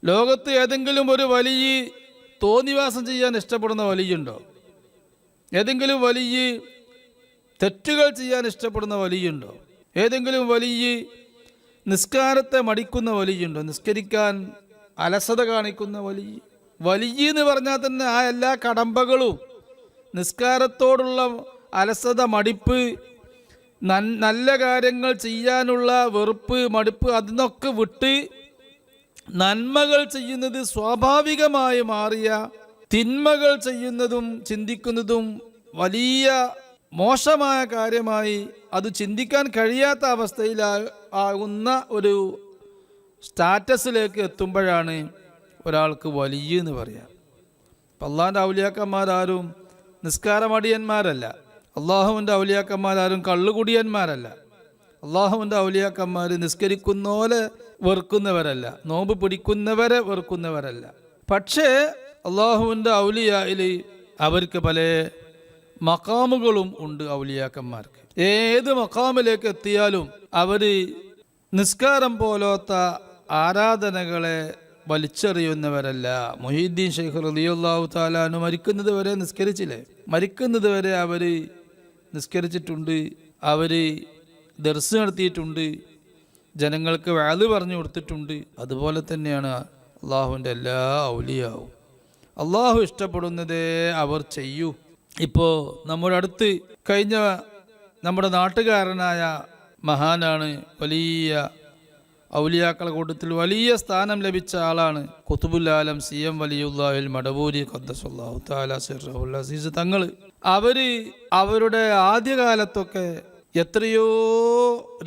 ലോകത്ത് ഏതെങ്കിലും ഒരു വലിയ തോന്നിവാസം ചെയ്യാൻ ഇഷ്ടപ്പെടുന്ന വലിയുണ്ടോ? ഏതെങ്കിലും വലിയ തെറ്റുകൾ ചെയ്യാൻ ഇഷ്ടപ്പെടുന്ന വലിയുണ്ടോ? ഏതെങ്കിലും വലിയ നിസ്കാരത്തെ മടിക്കുന്ന വലിയുണ്ടോ? നിസ്കരിക്കാൻ അലസത കാണിക്കുന്ന വലിയ എന്ന് പറഞ്ഞാൽ തന്നെ ആ എല്ലാ കടമ്പകളും, നിസ്കാരത്തോടുള്ള അലസത, മടിപ്പ്, നല്ല കാര്യങ്ങൾ ചെയ്യാനുള്ള വെറുപ്പ്, മടുപ്പ്, അതിനൊക്കെ വിട്ട് നന്മകൾ ചെയ്യുന്നത് സ്വാഭാവികമായി മാറിയ, തിന്മകൾ ചെയ്യുന്നതും ചിന്തിക്കുന്നതും വലിയ മോശമായ കാര്യമായി, അത് ചിന്തിക്കാൻ കഴിയാത്ത അവസ്ഥയിലാകുന്ന ഒരു സ്റ്റാറ്റസിലേക്ക് എത്തുമ്പോഴാണ് ഒരാൾക്ക് വലിയ എന്ന് പറയാം. അപ്പം അള്ളാഹുവിൻ്റെ ഔലിയാക്കന്മാരാരും നിസ്കാരമടിയന്മാരല്ല. അള്ളാഹുവിൻ്റെ ഔലിയാക്കന്മാരാരും കള്ളുകുടിയന്മാരല്ല. അള്ളാഹുവിൻ്റെ ഔലിയാക്കന്മാർ നിസ്കരിക്കുന്നോലെ വെറുക്കുന്നവരല്ല, നോമ്പ് പിടിക്കുന്നവരെ വെറുക്കുന്നവരല്ല. പക്ഷേ അള്ളാഹുവിൻ്റെ ഔലിയായിൽ അവർക്ക് പല മഖാമുകളും ഉണ്ട്. ഔലിയാക്കന്മാർക്ക് ഏത് മഖാമിലേക്ക് എത്തിയാലും അവർ നിസ്കാരം പോലത്തെ ആരാധനകളെ വലിച്ചെറിയുന്നവരല്ല. മുഹീദ്ദീൻ ശൈഖ് റളിയല്ലാഹു തആല അൻഹു മരിക്കുന്നത് വരെ നിസ്കരിച്ചില്ലേ? മരിക്കുന്നത് വരെ അവർ നിസ്കരിച്ചിട്ടുണ്ട്, അവർ ദർസ് നടത്തിയിട്ടുണ്ട്, ജനങ്ങൾക്ക് വഅദ് പറഞ്ഞു കൊടുത്തിട്ടുണ്ട്. അതുപോലെ തന്നെയാണ് അള്ളാഹുവിൻ്റെ എല്ലാ ഔലിയാവും. അള്ളാഹു ഇഷ്ടപ്പെടുന്നതേ അവർ ചെയ്യൂ. ഇപ്പോൾ നമ്മുടെ അടുത്ത് കഴിഞ്ഞ നമ്മുടെ നാട്ടുകാരനായ മഹാനാണ്, വലിയ ഔലിയാക്കളെ കൂട്ടത്തിൽ വലിയ സ്ഥാനം ലഭിച്ച ആളാണ് ഖുതുബുൽ ആലം CM വലിയുല്ലാഹിൽ മടവൂരി ഖദ്ദസല്ലാഹു തആല സിർറഹുൽ അസീസ് തങ്ങൾ. അവരുടെ ആദ്യകാലത്തൊക്കെ എത്രയോ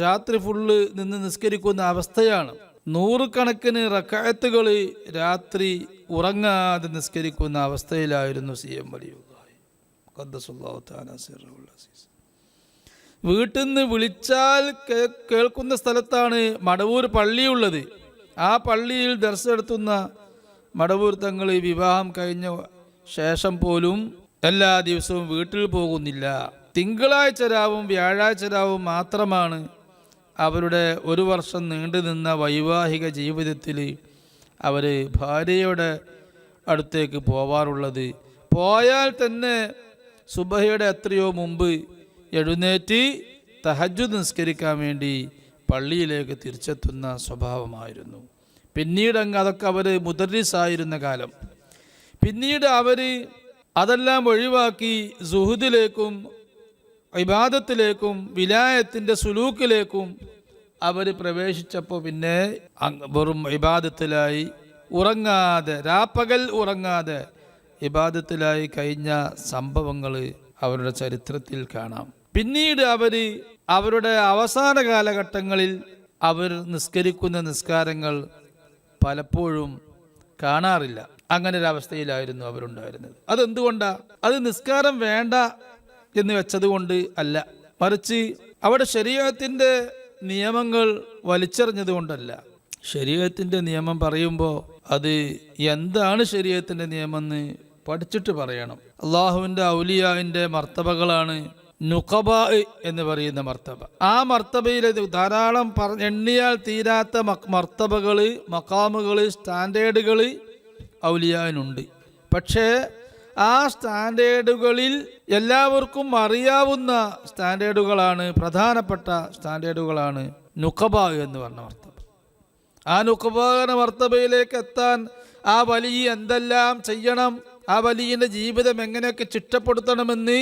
രാത്രി ഫുള്ള് നിന്ന് നിസ്കരിക്കുന്ന അവസ്ഥയാണ്. നൂറുകണക്കിന് റക്അത്തുകൾ രാത്രി ഉറങ്ങാതെ നിസ്കരിക്കുന്ന അവസ്ഥയിലായിരുന്നു CM വലിയുല്ലാഹി ഖദ്ദസല്ലാഹു തആല സിർറഹുൽ അസീസ്. വീട്ടിൽ നിന്ന് വിളിച്ചാൽ കേൾക്കുന്ന സ്ഥലത്താണ് മടവൂർ പള്ളിയുള്ളത്. ആ പള്ളിയിൽ ദർസ് നടത്തുന്ന മടവൂർ തങ്ങൾ വിവാഹം കഴിഞ്ഞ ശേഷം പോലും എല്ലാ ദിവസവും വീട്ടിൽ പോകുന്നില്ല. തിങ്കളാഴ്ച രാവും വ്യാഴാഴ്ച രാവും മാത്രമാണ് അവരുടെ ഒരു വർഷം നീണ്ടു നിന്ന വൈവാഹിക ജീവിതത്തിൽ അവർ ഭാര്യയുടെ അടുത്തേക്ക് പോവാറുള്ളത്. പോയാൽ തന്നെ സുബഹയുടെ എത്രയോ മുമ്പ് എഴുന്നേറ്റ് തഹജ്ജുദ് നിസ്കരിക്കാൻ വേണ്ടി പള്ളിയിലേക്ക് തിരിച്ചെത്തുന്ന സ്വഭാവമായിരുന്നു. പിന്നീട് അതൊക്കെ അവർ മുദർരിസായിരുന്ന കാലം. പിന്നീട് അവർ അതെല്ലാം ഒഴിവാക്കി സുഹുദിലേക്കും ഇബാദത്തിലേക്കും വിലായത്തിൻ്റെ സുലൂക്കിലേക്കും അവർ പ്രവേശിച്ചപ്പോൾ പിന്നെ വെറും ഇബാദത്തിലായി, ഉറങ്ങാതെ, രാപ്പകൽ ഉറങ്ങാതെ ഇബാദത്തിലായി കഴിഞ്ഞ സംഭവങ്ങൾ അവരുടെ ചരിത്രത്തിൽ കാണാം. പിന്നീട് അവരുടെ അവസാന കാലഘട്ടങ്ങളിൽ അവർ നിസ്കരിക്കുന്ന നിസ്കാരങ്ങൾ പലപ്പോഴും കാണാറില്ല. അങ്ങനെ ഒരു അവസ്ഥയിലായിരുന്നു അവരുണ്ടായിരുന്നത്. അതെന്തുകൊണ്ടാണ്? അത് നിസ്കാരം വേണ്ട എന്ന് വെച്ചത് കൊണ്ട് അല്ല, മറിച്ച് അവിടെ ശരീഅത്തിന്റെ നിയമങ്ങൾ വലിച്ചെറിഞ്ഞത് കൊണ്ടല്ല. ശരീഅത്തിന്റെ നിയമം പറയുമ്പോൾ അത് എന്താണ് ശരീഅത്തിന്റെ നിയമം എന്ന് പഠിച്ചിട്ട് പറയണം. അള്ളാഹുവിൻ്റെ ഔലിയാവിൻ്റെ മർത്തബകളാണ് നുഖബാ എന്ന് പറയുന്ന മർത്തബ. ആ മർത്തബയിൽ ധാരാളം എണ്ണിയാൽ തീരാത്ത മർത്തബകൾ, മഖാമുകൾ, സ്റ്റാൻഡേർഡുകൾ ഔലിയാവിനുണ്ട്. പക്ഷേ ആ സ്റ്റാൻഡേർഡുകളിൽ എല്ലാവർക്കും അറിയാവുന്ന സ്റ്റാൻഡേർഡുകളാണ്, പ്രധാനപ്പെട്ട സ്റ്റാൻഡേർഡുകളാണ് നുഖബാ എന്ന് പറഞ്ഞ മർത്തബ. ആ നുഖബാ എന്ന മർത്തബയിലേക്ക് എത്താൻ ആ വലിയ എന്തെല്ലാം ചെയ്യണം, ആ വലിയൻ്റെ ജീവിതം എങ്ങനെയൊക്കെ ചിട്ടപ്പെടുത്തണമെന്ന്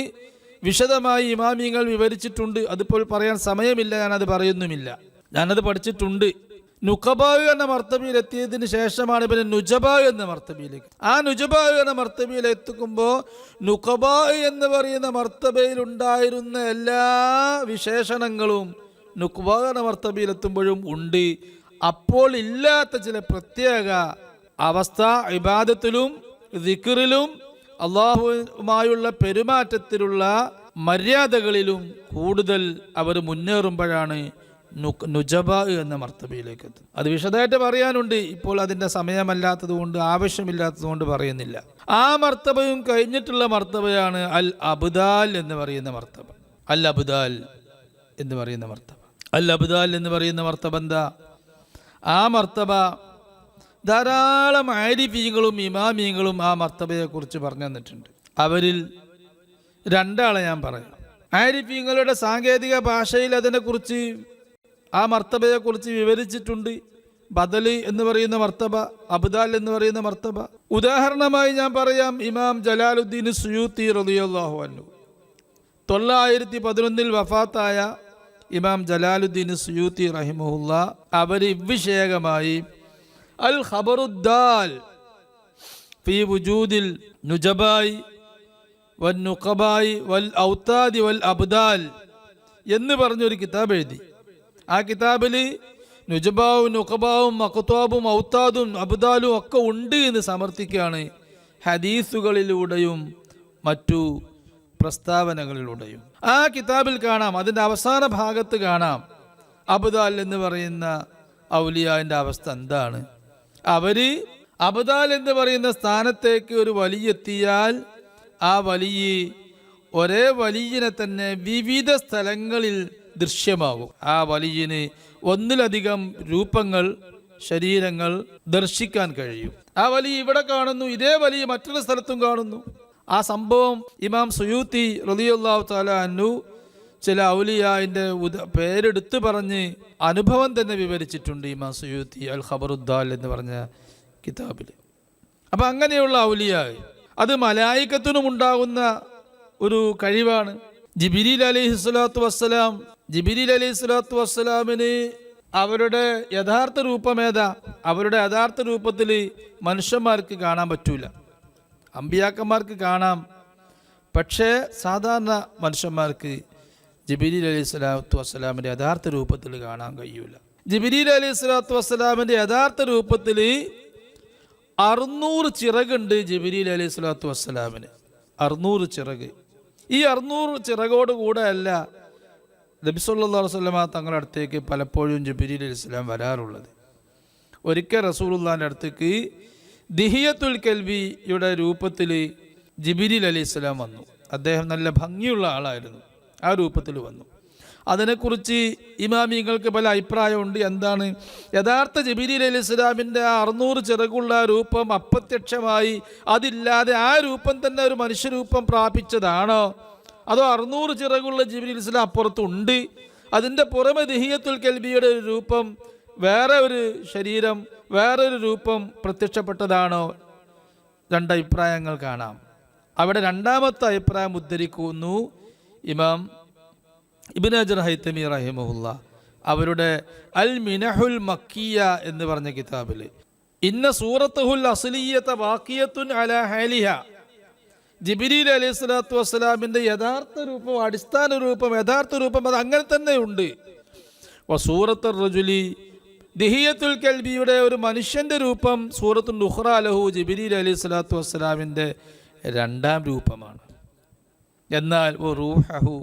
വിശദമായി ഇമാമിങ്ങൾ വിവരിച്ചിട്ടുണ്ട്. അതിപ്പോൾ പറയാൻ സമയമില്ല, ഞാനത് പറയുന്നുമില്ല, ഞാനത് പഠിച്ചിട്ടുണ്ട്. നുഖബാ എന്ന മർത്തബയിൽ എത്തിയതിന് ശേഷമാണ് പിന്നെ നുജബാ എന്ന മർത്തബയിലേക്ക്. ആ നുജബാ എന്ന മർത്തബയിൽ എത്തിക്കുമ്പോൾ നുഖബാ എന്ന് പറയുന്ന മർത്തബയിൽ ഉണ്ടായിരുന്ന എല്ലാ വിശേഷണങ്ങളും നുഖബാ എന്ന മർത്തബയിൽ എത്തുമ്പോഴും ഉണ്ട്. അപ്പോൾ ഇല്ലാത്ത ചില പ്രത്യേക അവസ്ഥ ഇബാദത്തിലും ദിക്റിലും അള്ളാഹുവുമായുള്ള പെരുമാറ്റത്തിലുള്ള മര്യാദകളിലും കൂടുതൽ അവർ മുന്നേറുമ്പോഴാണ് നുജബാ എന്ന മർത്തബയിലേക്ക് എത്തുന്നത്. അത് വിശദമായിട്ട് പറയാനുണ്ട്, ഇപ്പോൾ അതിൻ്റെ സമയമല്ലാത്തത് കൊണ്ട്, ആവശ്യമില്ലാത്തത് കൊണ്ട് പറയുന്നില്ല. ആ മർത്തബയും കഴിഞ്ഞിട്ടുള്ള മർത്തബയാണ് അൽ അബ്ദാൽ എന്ന് പറയുന്ന മർത്തബ. അൽ അബ്ദാൽ എന്ന് പറയുന്ന മർത്തബ. അൽ അബ്ദാൽ എന്ന് പറയുന്ന മർത്തബ എന്താ? ആ മർത്തബ ധാരാളം ആരിഫീങ്ങളും ഇമാമിയങ്ങളും ആ മർത്തബയെക്കുറിച്ച് പറഞ്ഞു തന്നിട്ടുണ്ട്. അവരിൽ രണ്ടാളെ ഞാൻ പറയാം. ആരിഫീങ്ങളുടെ സാങ്കേതിക ഭാഷയിൽ അതിനെക്കുറിച്ച്, ആ മർത്തബയെക്കുറിച്ച് വിവരിച്ചിട്ടുണ്ട്. ബദല് എന്ന് പറയുന്ന മർത്തബ, അബ്ദാൽ എന്ന് പറയുന്ന മർത്തബ. ഉദാഹരണമായി ഞാൻ പറയാം, ഇമാം ജലാലുദ്ദീൻ സുയൂത്തി റളിയല്ലാഹു അൻഹു, 911 വഫാത്തായ ഇമാം ജലാലുദ്ദീൻ സുയൂത്തി റഹിമഹുല്ല, അവർ ഇവ്വിഷയകമായി അൽ ഖബറുദ്ദാൽ ഫീ വുജൂദിൽ നുജബായി വൽ നുഖബായി വൽ ഔതാദി വൽ അബ്ദാൽ എന്ന് പറഞ്ഞൊരു കിതാബ് എഴുതി. ആ കിതാബിൽ നുജബാവും നുഖബാവും മഖ്താബും ഔതാദും അബ്ദാലും ഒക്കെ ഉണ്ട് എന്ന് സമർത്ഥിക്കുകയാണ്, ഹദീസുകളിലൂടെയും മറ്റു പ്രസ്താവനകളിലൂടെയും. ആ കിതാബിൽ കാണാം, അതിൻ്റെ അവസാന ഭാഗത്ത് കാണാം, അബ്ദാൽ എന്ന് പറയുന്ന ഔലിയാന്റെ അവസ്ഥ എന്താണ്. അവര് അബ്ദാൽ എന്ന് പറയുന്ന സ്ഥാനത്തേക്ക് ഒരു വലിയ എത്തിയാൽ ആ വലിയ ഒരേ വലിയനെ തന്നെ വിവിധ സ്ഥലങ്ങളിൽ ദൃശ്യമാകും. ആ വലിയന് ഒന്നിലധികം രൂപങ്ങൾ, ശരീരങ്ങൾ ദർശിക്കാൻ കഴിയും. ആ വലിയ ഇവിടെ കാണുന്നു, ഇതേ വലിയ മറ്റൊരു സ്ഥലത്തും കാണുന്നു. ആ സംഭവം ഇമാം സുയൂത്തി റളിയല്ലാഹു തആല അൻഹു ചില ഔലിയാന്റെ പേരെടുത്ത് പറഞ്ഞ് അനുഭവം തന്നെ വിവരിച്ചിട്ടുണ്ട് ഇമാം സുയൂത്തി അൽ ഖബറുദ്ദാൽ എന്ന് പറഞ്ഞ കിതാബിൽ. അപ്പം അങ്ങനെയുള്ള ഔലിയ, അത് മലായികത്തിനും ഉണ്ടാകുന്ന ഒരു കഴിവാണ്. ജിബ്രീൽ അലൈഹിസ്സലാത്തു വസ്സലാമിന് അവരുടെ യഥാർത്ഥ രൂപം ഏതാ? അവരുടെ യഥാർത്ഥ രൂപത്തിൽ മനുഷ്യന്മാർക്ക് കാണാൻ പറ്റൂല. അമ്പിയാക്കന്മാർക്ക് കാണാം, പക്ഷേ സാധാരണ മനുഷ്യന്മാർക്ക് ജിബ്രീൽ അലൈഹിസ്സലാത്തു വസ്സലാമിൻ്റെ യഥാർത്ഥ രൂപത്തിൽ കാണാൻ കഴിയൂല. ജിബ്രീൽ അലൈഹിസ്സലാത്തു വസ്സലാമിൻ്റെ യഥാർത്ഥ രൂപത്തിൽ 600 ചിറകുണ്ട് ജിബ്രീൽ അലൈഹിസ്സലാത്തു വസ്സലാമിന്. 600 ചിറക്. ഈ 600 ചിറകോടുകൂടെ അല്ല നബി സല്ലല്ലാഹു അലൈഹി വസല്ലമ തങ്ങളുടെ അടുത്തേക്ക് പലപ്പോഴും ജിബ്രീൽ അലൈഹിസ്സലാം വരാറുള്ളത്. ഒരിക്കൽ റസൂലുള്ളാഹിൻ്റെ അടുത്തേക്ക് ദിഹിയത്തുൽ കൽബിയുടെ രൂപത്തിൽ ജിബ്രീൽ അലൈഹിസ്സലാം വന്നു. അദ്ദേഹം നല്ല ഭംഗിയുള്ള ആളായിരുന്നു. ആ രൂപത്തിൽ വന്നു. അതിനെക്കുറിച്ച് ഇമാമിങ്ങൾക്ക് പല അഭിപ്രായമുണ്ട്. എന്താണ് യഥാർത്ഥ ജിബ്രീൽ അലൈഹിസ്സലാമിൻ്റെ 600 ചിറകുള്ള രൂപം അപ്രത്യക്ഷമായി, അതില്ലാതെ ആ രൂപം തന്നെ ഒരു മനുഷ്യരൂപം പ്രാപിച്ചതാണോ, അതോ 600 ചിറകുള്ള ജിബ്രീൽ അലൈഹിസ്സലാം അപ്പുറത്തുണ്ട്, അതിൻ്റെ പുറമെ ദിഹിയത്തുൽ കൽബിയുടെ ഒരു രൂപം, വേറെ ഒരു ശരീരം, വേറൊരു രൂപം പ്രത്യക്ഷപ്പെട്ടതാണോ? രണ്ടഭിപ്രായങ്ങൾ കാണാം. അവിടെ രണ്ടാമത്തെ അഭിപ്രായം ഉദ്ധരിക്കുന്നു ഇമാം ഇബ്നു ഹജർ ഹൈതമി റഹിമഹുല്ല അവരുടെ അൽ മിനഹുൽ മക്കിയ എന്ന് പറഞ്ഞ കിതാബിൽ, ഇന്ന സൂറത്തുൽ അസ്ലിയ്യത ബാഖിയത്തുൻ അലാ ഹാലിഹ, ജിബ്രീൽ അലൈഹിസ്സലാത്തു വസ്സലാമിൻ്റെ യഥാർത്ഥ രൂപം, അടിസ്ഥാന രൂപം, യഥാർത്ഥ രൂപം അത് അങ്ങനെ തന്നെ ഉണ്ട്. വസൂറത്തുർ റജുലി, ദിഹിയത്തുൽ കൽബിയുടെ ഒരു മനുഷ്യൻ്റെ രൂപം, സൂറത്തുൽ ഉഖ്റ ലഹു, ജിബ്രീൽ അലൈഹിസ്സലാത്തു വസ്സലാമിൻ്റെ രണ്ടാം രൂപമാണ്. എന്നാൽ റൂഹഹു,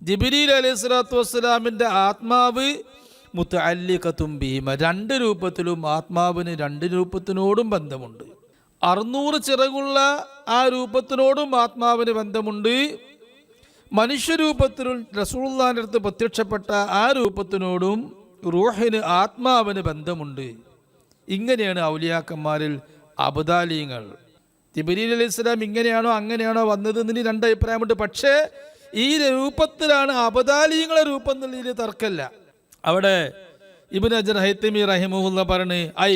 ജിബ്രീൽ അലൈഹിസ്സലാത്തു വസ്സലാമിൻ്റെ ആത്മാവ് മുതഅല്ലിഖത്തും ബിഹിമ, 2 രൂപത്തിലും ആത്മാവിന് 2 രൂപത്തിനോടും ബന്ധമുണ്ട്. 600 ചിറകുള്ള ആ രൂപത്തിനോടും ആത്മാവിന് ബന്ധമുണ്ട്. മനുഷ്യരൂപത്തിൽ റസൂലുള്ളാഹിന്റെ അടുത്ത് പ്രത്യക്ഷപ്പെട്ട ആ രൂപത്തിനോടും റൂഹിന്, ആത്മാവിന് ബന്ധമുണ്ട്. ഇങ്ങനെയാണ് ഔലിയാക്കന്മാരിൽ അബ്ദാലീങ്ങൾ. ജിബ്രീൽ അലൈഹിസ്സലാം ഇങ്ങനെയാണോ അങ്ങനെയാണോ വന്നത് എന്നതിന് 2 അഭിപ്രായമുണ്ട്. പക്ഷേ ഈ രൂപത്തിലാണ് അബ്ദാലീങ്ങളെ രൂപം എന്നുള്ളതിൽ തർക്കമില്ല. അവിടെ ഇബ്നു ഹജർ ഹൈതമി റഹിമഹുല്ല പറഞ്ഞു, ഐ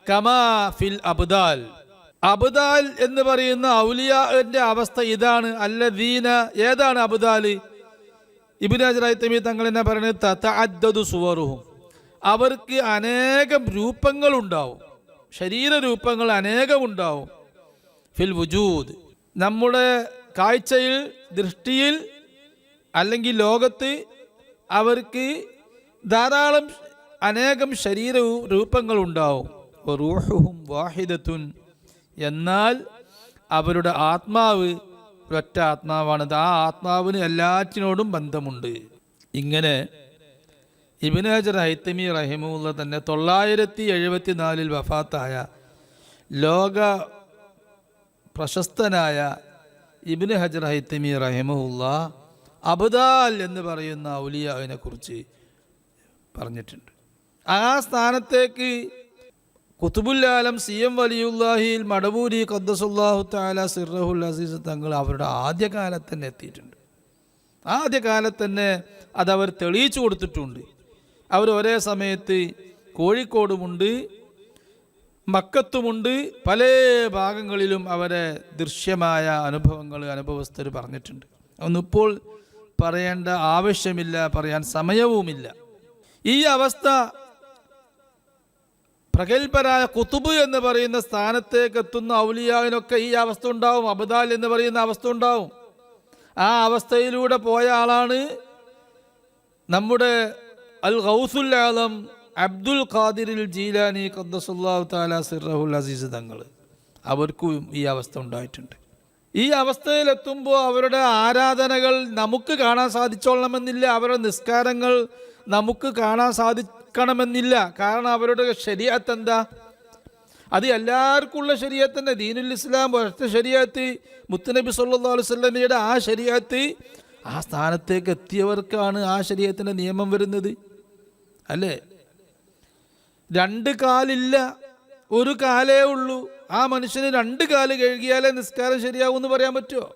കമാ ഫിൽ അബ്ദാൽ, അബ്ദാൽ എന്ന് പറയുന്ന ഔലിയാന്റെ അവസ്ഥ ഇതാണ്. അല്ലദീന, ഏതാണ് അബ്ദാൽ? ഇബ്നു ഹജർ ഹൈതമി തങ്ങൾ എന്നെ പറയുന്നത് തതഅദ്ദദു സുവറുഹും, അവർക്ക് അനേകം രൂപങ്ങളുണ്ടാവും, ശരീരരൂപങ്ങൾ അനേകമുണ്ടാവും. ഫിൽ വുജൂദ്, നമ്മുടെ കാഴ്ചയിൽ, ദൃഷ്ടിയിൽ, അല്ലെങ്കിൽ ലോകത്ത് അവർക്ക് ധാരാളം അനേകം ശരീര രൂപങ്ങളുണ്ടാവും. റൂഹുഹും വാഹിദത്തുൻ, എന്നാൽ അവരുടെ ആത്മാവ് ഒറ്റ ആത്മാവാണ്. ആ ആത്മാവിന് എല്ലാറ്റിനോടും ബന്ധമുണ്ട്. ഇങ്ങനെ ഇബ്നു ഹജർ ഹൈതമി റഹിമഹുല്ല തന്നെ 974 വഫാത്തായ ലോക പ്രശസ്തനായ ഇബ്നു ഹജർ ഹൈതമി റഹിമഹുല്ല അബ്ദാൽ എന്ന് പറയുന്ന ഔലിയാവിനെ കുറിച്ച് പറഞ്ഞിട്ടുണ്ട്. ആ സ്ഥാനത്തേക്ക് ഖുതുബുൽ ആലം CM വലിയുല്ലാഹിൽ മടവൂരി ഖദ്ദസുല്ലാഹു തആല സിർറഹുൽ അസീസ് തങ്ങൾ അവരുടെ ആദ്യകാലത്ത് തന്നെ എത്തിയിട്ടുണ്ട്. ആദ്യകാലത്ത് തന്നെ അതവർ തെളിയിച്ചു കൊടുത്തിട്ടുണ്ട്. അവർ ഒരേ സമയത്ത് കോഴിക്കോടുമുണ്ട്, മക്കത്തുമുണ്ട്, പല ഭാഗങ്ങളിലും അവരെ ദൃശ്യമായ അനുഭവസ്ഥർ പറഞ്ഞിട്ടുണ്ട്. ഒന്നിപ്പോൾ പറയേണ്ട ആവശ്യമില്ല, പറയാൻ സമയവുമില്ല. ഈ അവസ്ഥ പ്രഗത്ഭരായ ഖുതുബ് എന്ന് പറയുന്ന സ്ഥാനത്തേക്ക് എത്തുന്ന ഔലിയാവിനൊക്കെ ഈ അവസ്ഥ ഉണ്ടാവും. അബ്ദാൽ എന്ന് പറയുന്ന അവസ്ഥ ഉണ്ടാവും. ആ അവസ്ഥയിലൂടെ പോയ ആളാണ് നമ്മുടെ അൽ ഗൗസുൽ ആലം അബ്ദുൽ ഖാദിറിൽ ജീലാനി ഖദ്ദസുല്ലാഹു തആല സിർറഹുൽ അസീസ് തങ്ങൾ. അവർക്കും ഈ അവസ്ഥ ഉണ്ടായിട്ടുണ്ട്. ഈ അവസ്ഥയിലെത്തുമ്പോൾ അവരുടെ ആരാധനകൾ നമുക്ക് കാണാൻ സാധിച്ചോളണമെന്നില്ല, അവരുടെ നിസ്കാരങ്ങൾ നമുക്ക് കാണാൻ സാധിക്കണമെന്നില്ല. കാരണം അവരുടെ ശരീഅത്ത് എന്താ? അത് എല്ലാവർക്കും ഉള്ള ശരീഅത്തന്നെ. ദീനുൽ ഇസ്ലാം ഒറ്റ ശരീഅത്ത്, മുത്തുനബി സല്ലല്ലാഹു അലൈഹി വസല്ലമയുടെ ആ ശരീഅത്ത്, ആ സ്ഥാനത്തേക്ക് എത്തിയവർക്കാണ് ആ ശരീഅത്തിൻ്റെ നിയമം വരുന്നത്, അല്ലേ? രണ്ട് കാലില്ല, ഒരു കാലേ ഉള്ളൂ. ആ മനുഷ്യന് രണ്ട് കാല് കഴുകിയാലേ നിസ്കാരം ശരിയാവും എന്ന് പറയാൻ പറ്റുമോ?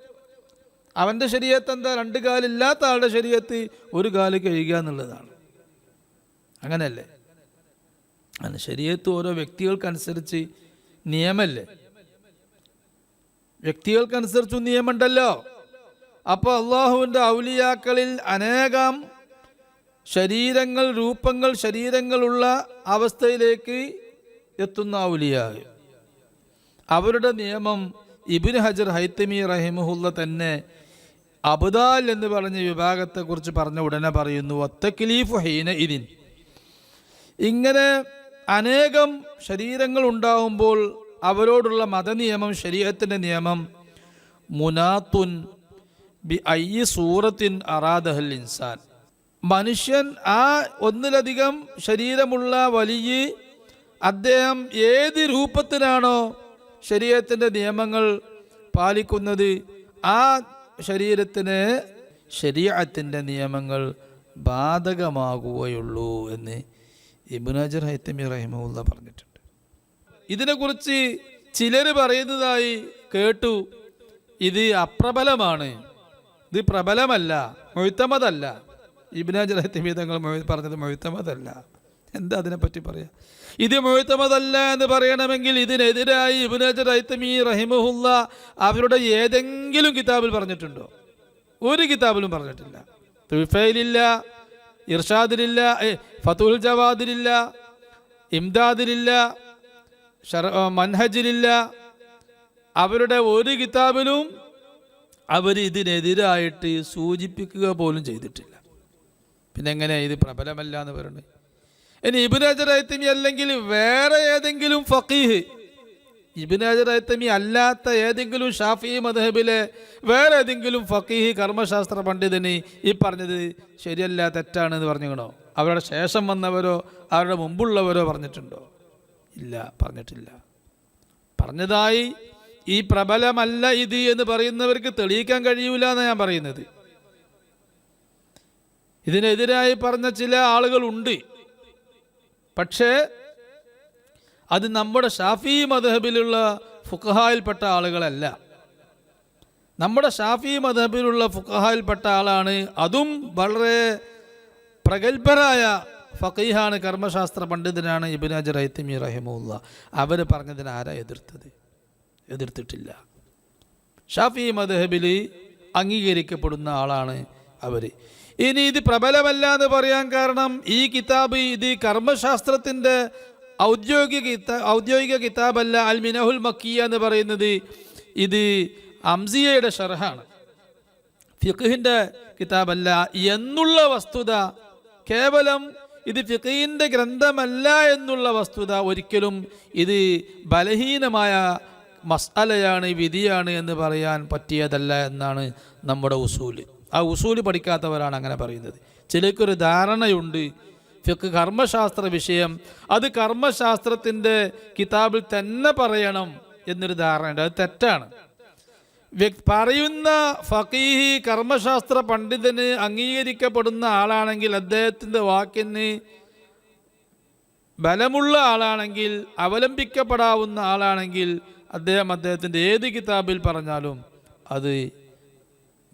അവൻ്റെ ശരീഅത്ത് എന്താ? രണ്ട് കാലില്ലാത്ത ആളുടെ ശരീഅത്ത് ഒരു കാല് കഴുകുക എന്നുള്ളതാണ്. അങ്ങനെയല്ലേ? അങ്ങനെ ശരീഅത്ത് ഓരോ വ്യക്തികൾക്കനുസരിച്ച് നിയമല്ലേ? വ്യക്തികൾക്കനുസരിച്ച് നിയമമുണ്ടല്ലോ. അപ്പോൾ അള്ളാഹുവിൻ്റെ ഔലിയാക്കളിൽ അനേകം ശരീരങ്ങൾ, രൂപങ്ങൾ, ശരീരങ്ങളുള്ള അവസ്ഥയിലേക്ക് എത്തുന്ന ഔലിയാ, അവരുടെ നിയമം ഇബ്നു ഹജർ ഹൈത്തമി റഹിമഹുല്ല തന്നെ അബ്ദാൽ എന്ന് പറഞ്ഞ വിഭാഗത്തെക്കുറിച്ച് പറഞ്ഞ ഉടനെ പറയുന്നു, വത്തക്ലീഫു ഹീന ഇതിൻ. ഇങ്ങനെ അനേകം ശരീരങ്ങൾ ഉണ്ടാവുമ്പോൾ അവരോടുള്ള മതനിയമം, ശരീഅത്തിൻ്റെ നിയമം, മുനാത്തുൻ ബി അയ്യി സൂറത്തിൻ അറാദഹൽ ഇൻസാൻ. മനുഷ്യൻ ആ ഒന്നിലധികം ശരീരമുള്ള വലിയ അദ്ദേഹം ഏത് രൂപത്തിനാണോ ശരീഅത്തിൻ്റെ നിയമങ്ങൾ പാലിക്കുന്നത്, ആ ശരീരത്തിന് ശരീഅത്തിൻ്റെ നിയമങ്ങൾ ബാധകമാകുകയുള്ളൂ എന്ന് ഇബ്നു ഹജർ ഹൈത്തമി റഹിമഹുല്ല പറഞ്ഞിട്ടുണ്ട്. ഇതിനെക്കുറിച്ച് ചിലർ പറയുന്നതായി കേട്ടു, ഇത് അപ്രബലമാണ്, ഇത് പ്രബലമല്ല, മുഅ്തമദല്ല. ഇബ്നു ഹജർ ഹൈത്തമി തങ്ങൾ പറഞ്ഞത് മുഅ്തമദല്ല. എന്താ അതിനെപ്പറ്റി പറയാം? ഇത് മുഅ്തമദല്ല എന്ന് പറയണമെങ്കിൽ ഇതിനെതിരായി ഇബ്നു ഹജർ ഹൈത്തമി റഹിമഹുല്ല അവരുടെ ഏതെങ്കിലും കിതാബിൽ പറഞ്ഞിട്ടുണ്ടോ? ഒരു കിതാബിലും പറഞ്ഞിട്ടില്ല. തുഫൈലില്ല, ഇർഷാദിലില്ല, ഫതുൽ ജവാദിലില്ല, ഇംദാദിലില്ല, മൻഹജിലില്ല. അവരുടെ ഒരു കിതാബിലും അവർ ഇതിനെതിരായിട്ട് സൂചിപ്പിക്കുക പോലും ചെയ്തിട്ടില്ല. പിന്നെ എങ്ങനെയാണ് ഇത് പ്രബലമല്ല എന്ന് പറയുന്നത്? ഇനി ഇബ്നു ഹജർ ഹൈത്തമി അല്ലെങ്കിൽ വേറെ ഏതെങ്കിലും ഫഖീഹ്, ഇബ്നു ഹജർ ഹൈത്തമി അല്ലാത്ത ഏതെങ്കിലും ഷാഫിഈ മദ്ഹബിലെ വേറെ ഏതെങ്കിലും ഫഖീഹ്, കർമ്മശാസ്ത്ര പണ്ഡിതന് ഈ പറഞ്ഞത് ശരിയല്ല, തെറ്റാണ് എന്ന് പറഞ്ഞിക്കണോ? അവരുടെ ശേഷം വന്നവരോ അവരുടെ മുമ്പുള്ളവരോ പറഞ്ഞിട്ടുണ്ടോ? ഇല്ല, പറഞ്ഞിട്ടില്ല. പറഞ്ഞതായി ഈ പ്രബലമല്ല ഇത് എന്ന് പറയുന്നവർക്ക് തെളിയിക്കാൻ കഴിയൂല എന്നാണ് ഞാൻ പറയുന്നത്. ഇതിനെതിരായി പറഞ്ഞ ചില ആളുകളുണ്ട്, പക്ഷേ അത് നമ്മുടെ ഷാഫിഈ മദ്ഹബിലുള്ള ഫുഖഹായിൽപ്പെട്ട ആളുകളല്ല. നമ്മുടെ ഷാഫിഈ മദ്ഹബിലുള്ള ഫുഖഹായിൽപ്പെട്ട ആളാണ്, അതും വളരെ പ്രഗത്ഭരായ ഫഖീഹാണ്, കർമ്മശാസ്ത്ര പണ്ഡിതനാണ് ഇബ്നു ഹജർ ഹൈത്തമി റഹിമഹുല്ല. അവർ പറഞ്ഞതിന് ആരാ എതിർത്തത്? എതിർത്തിട്ടില്ല. ഷാഫിഈ മദ്ഹബിൽ അംഗീകരിക്കപ്പെടുന്ന ആളാണ് അവർ. ഇനി ഇത് പ്രബലമല്ല എന്ന് പറയാൻ കാരണം ഈ കിതാബ് ഇത് കർമ്മശാസ്ത്രത്തിൻ്റെ ഔദ്യോഗിക കിതാബല്ല. അൽ മിനഹുൽ മക്കിയ എന്ന് പറയുന്നത് ഇത് അംസിയയുടെ ഷർഹാണ്, ഫിഖ്ഹിൻ്റെ കിതാബല്ല എന്നുള്ള വസ്തുത, കേവലം ഇത് ഫിഖ്ഹിൻ്റെ ഗ്രന്ഥമല്ല എന്നുള്ള വസ്തുത ഒരിക്കലും ഇത് ബലഹീനമായ മസ്അലയാണ്, വിധിയാണ് എന്ന് പറയാൻ പറ്റിയതല്ല എന്നാണ് നമ്മുടെ ഉസൂല്. ആ ഉസൂല് പഠിക്കാത്തവരാണ് അങ്ങനെ പറയുന്നത്. ചിലർക്കൊരു ധാരണയുണ്ട് ഫിഖ് കർമ്മശാസ്ത്ര വിഷയം അത് കർമ്മശാസ്ത്രത്തിൻ്റെ കിതാബിൽ തന്നെ പറയണം എന്നൊരു ധാരണയുണ്ട്. അത് തെറ്റാണ്. പറയുന്ന ഫഖീഹി കർമ്മശാസ്ത്ര പണ്ഡിതന് അംഗീകരിക്കപ്പെടുന്ന ആളാണെങ്കിൽ അദ്ദേഹത്തിൻ്റെ വാക്കിന് ബലമുള്ള ആളാണെങ്കിൽ, അവലംബിക്കപ്പെടാവുന്ന ആളാണെങ്കിൽ അദ്ദേഹത്തിൻ്റെ ഏത് കിതാബിൽ പറഞ്ഞാലും അത്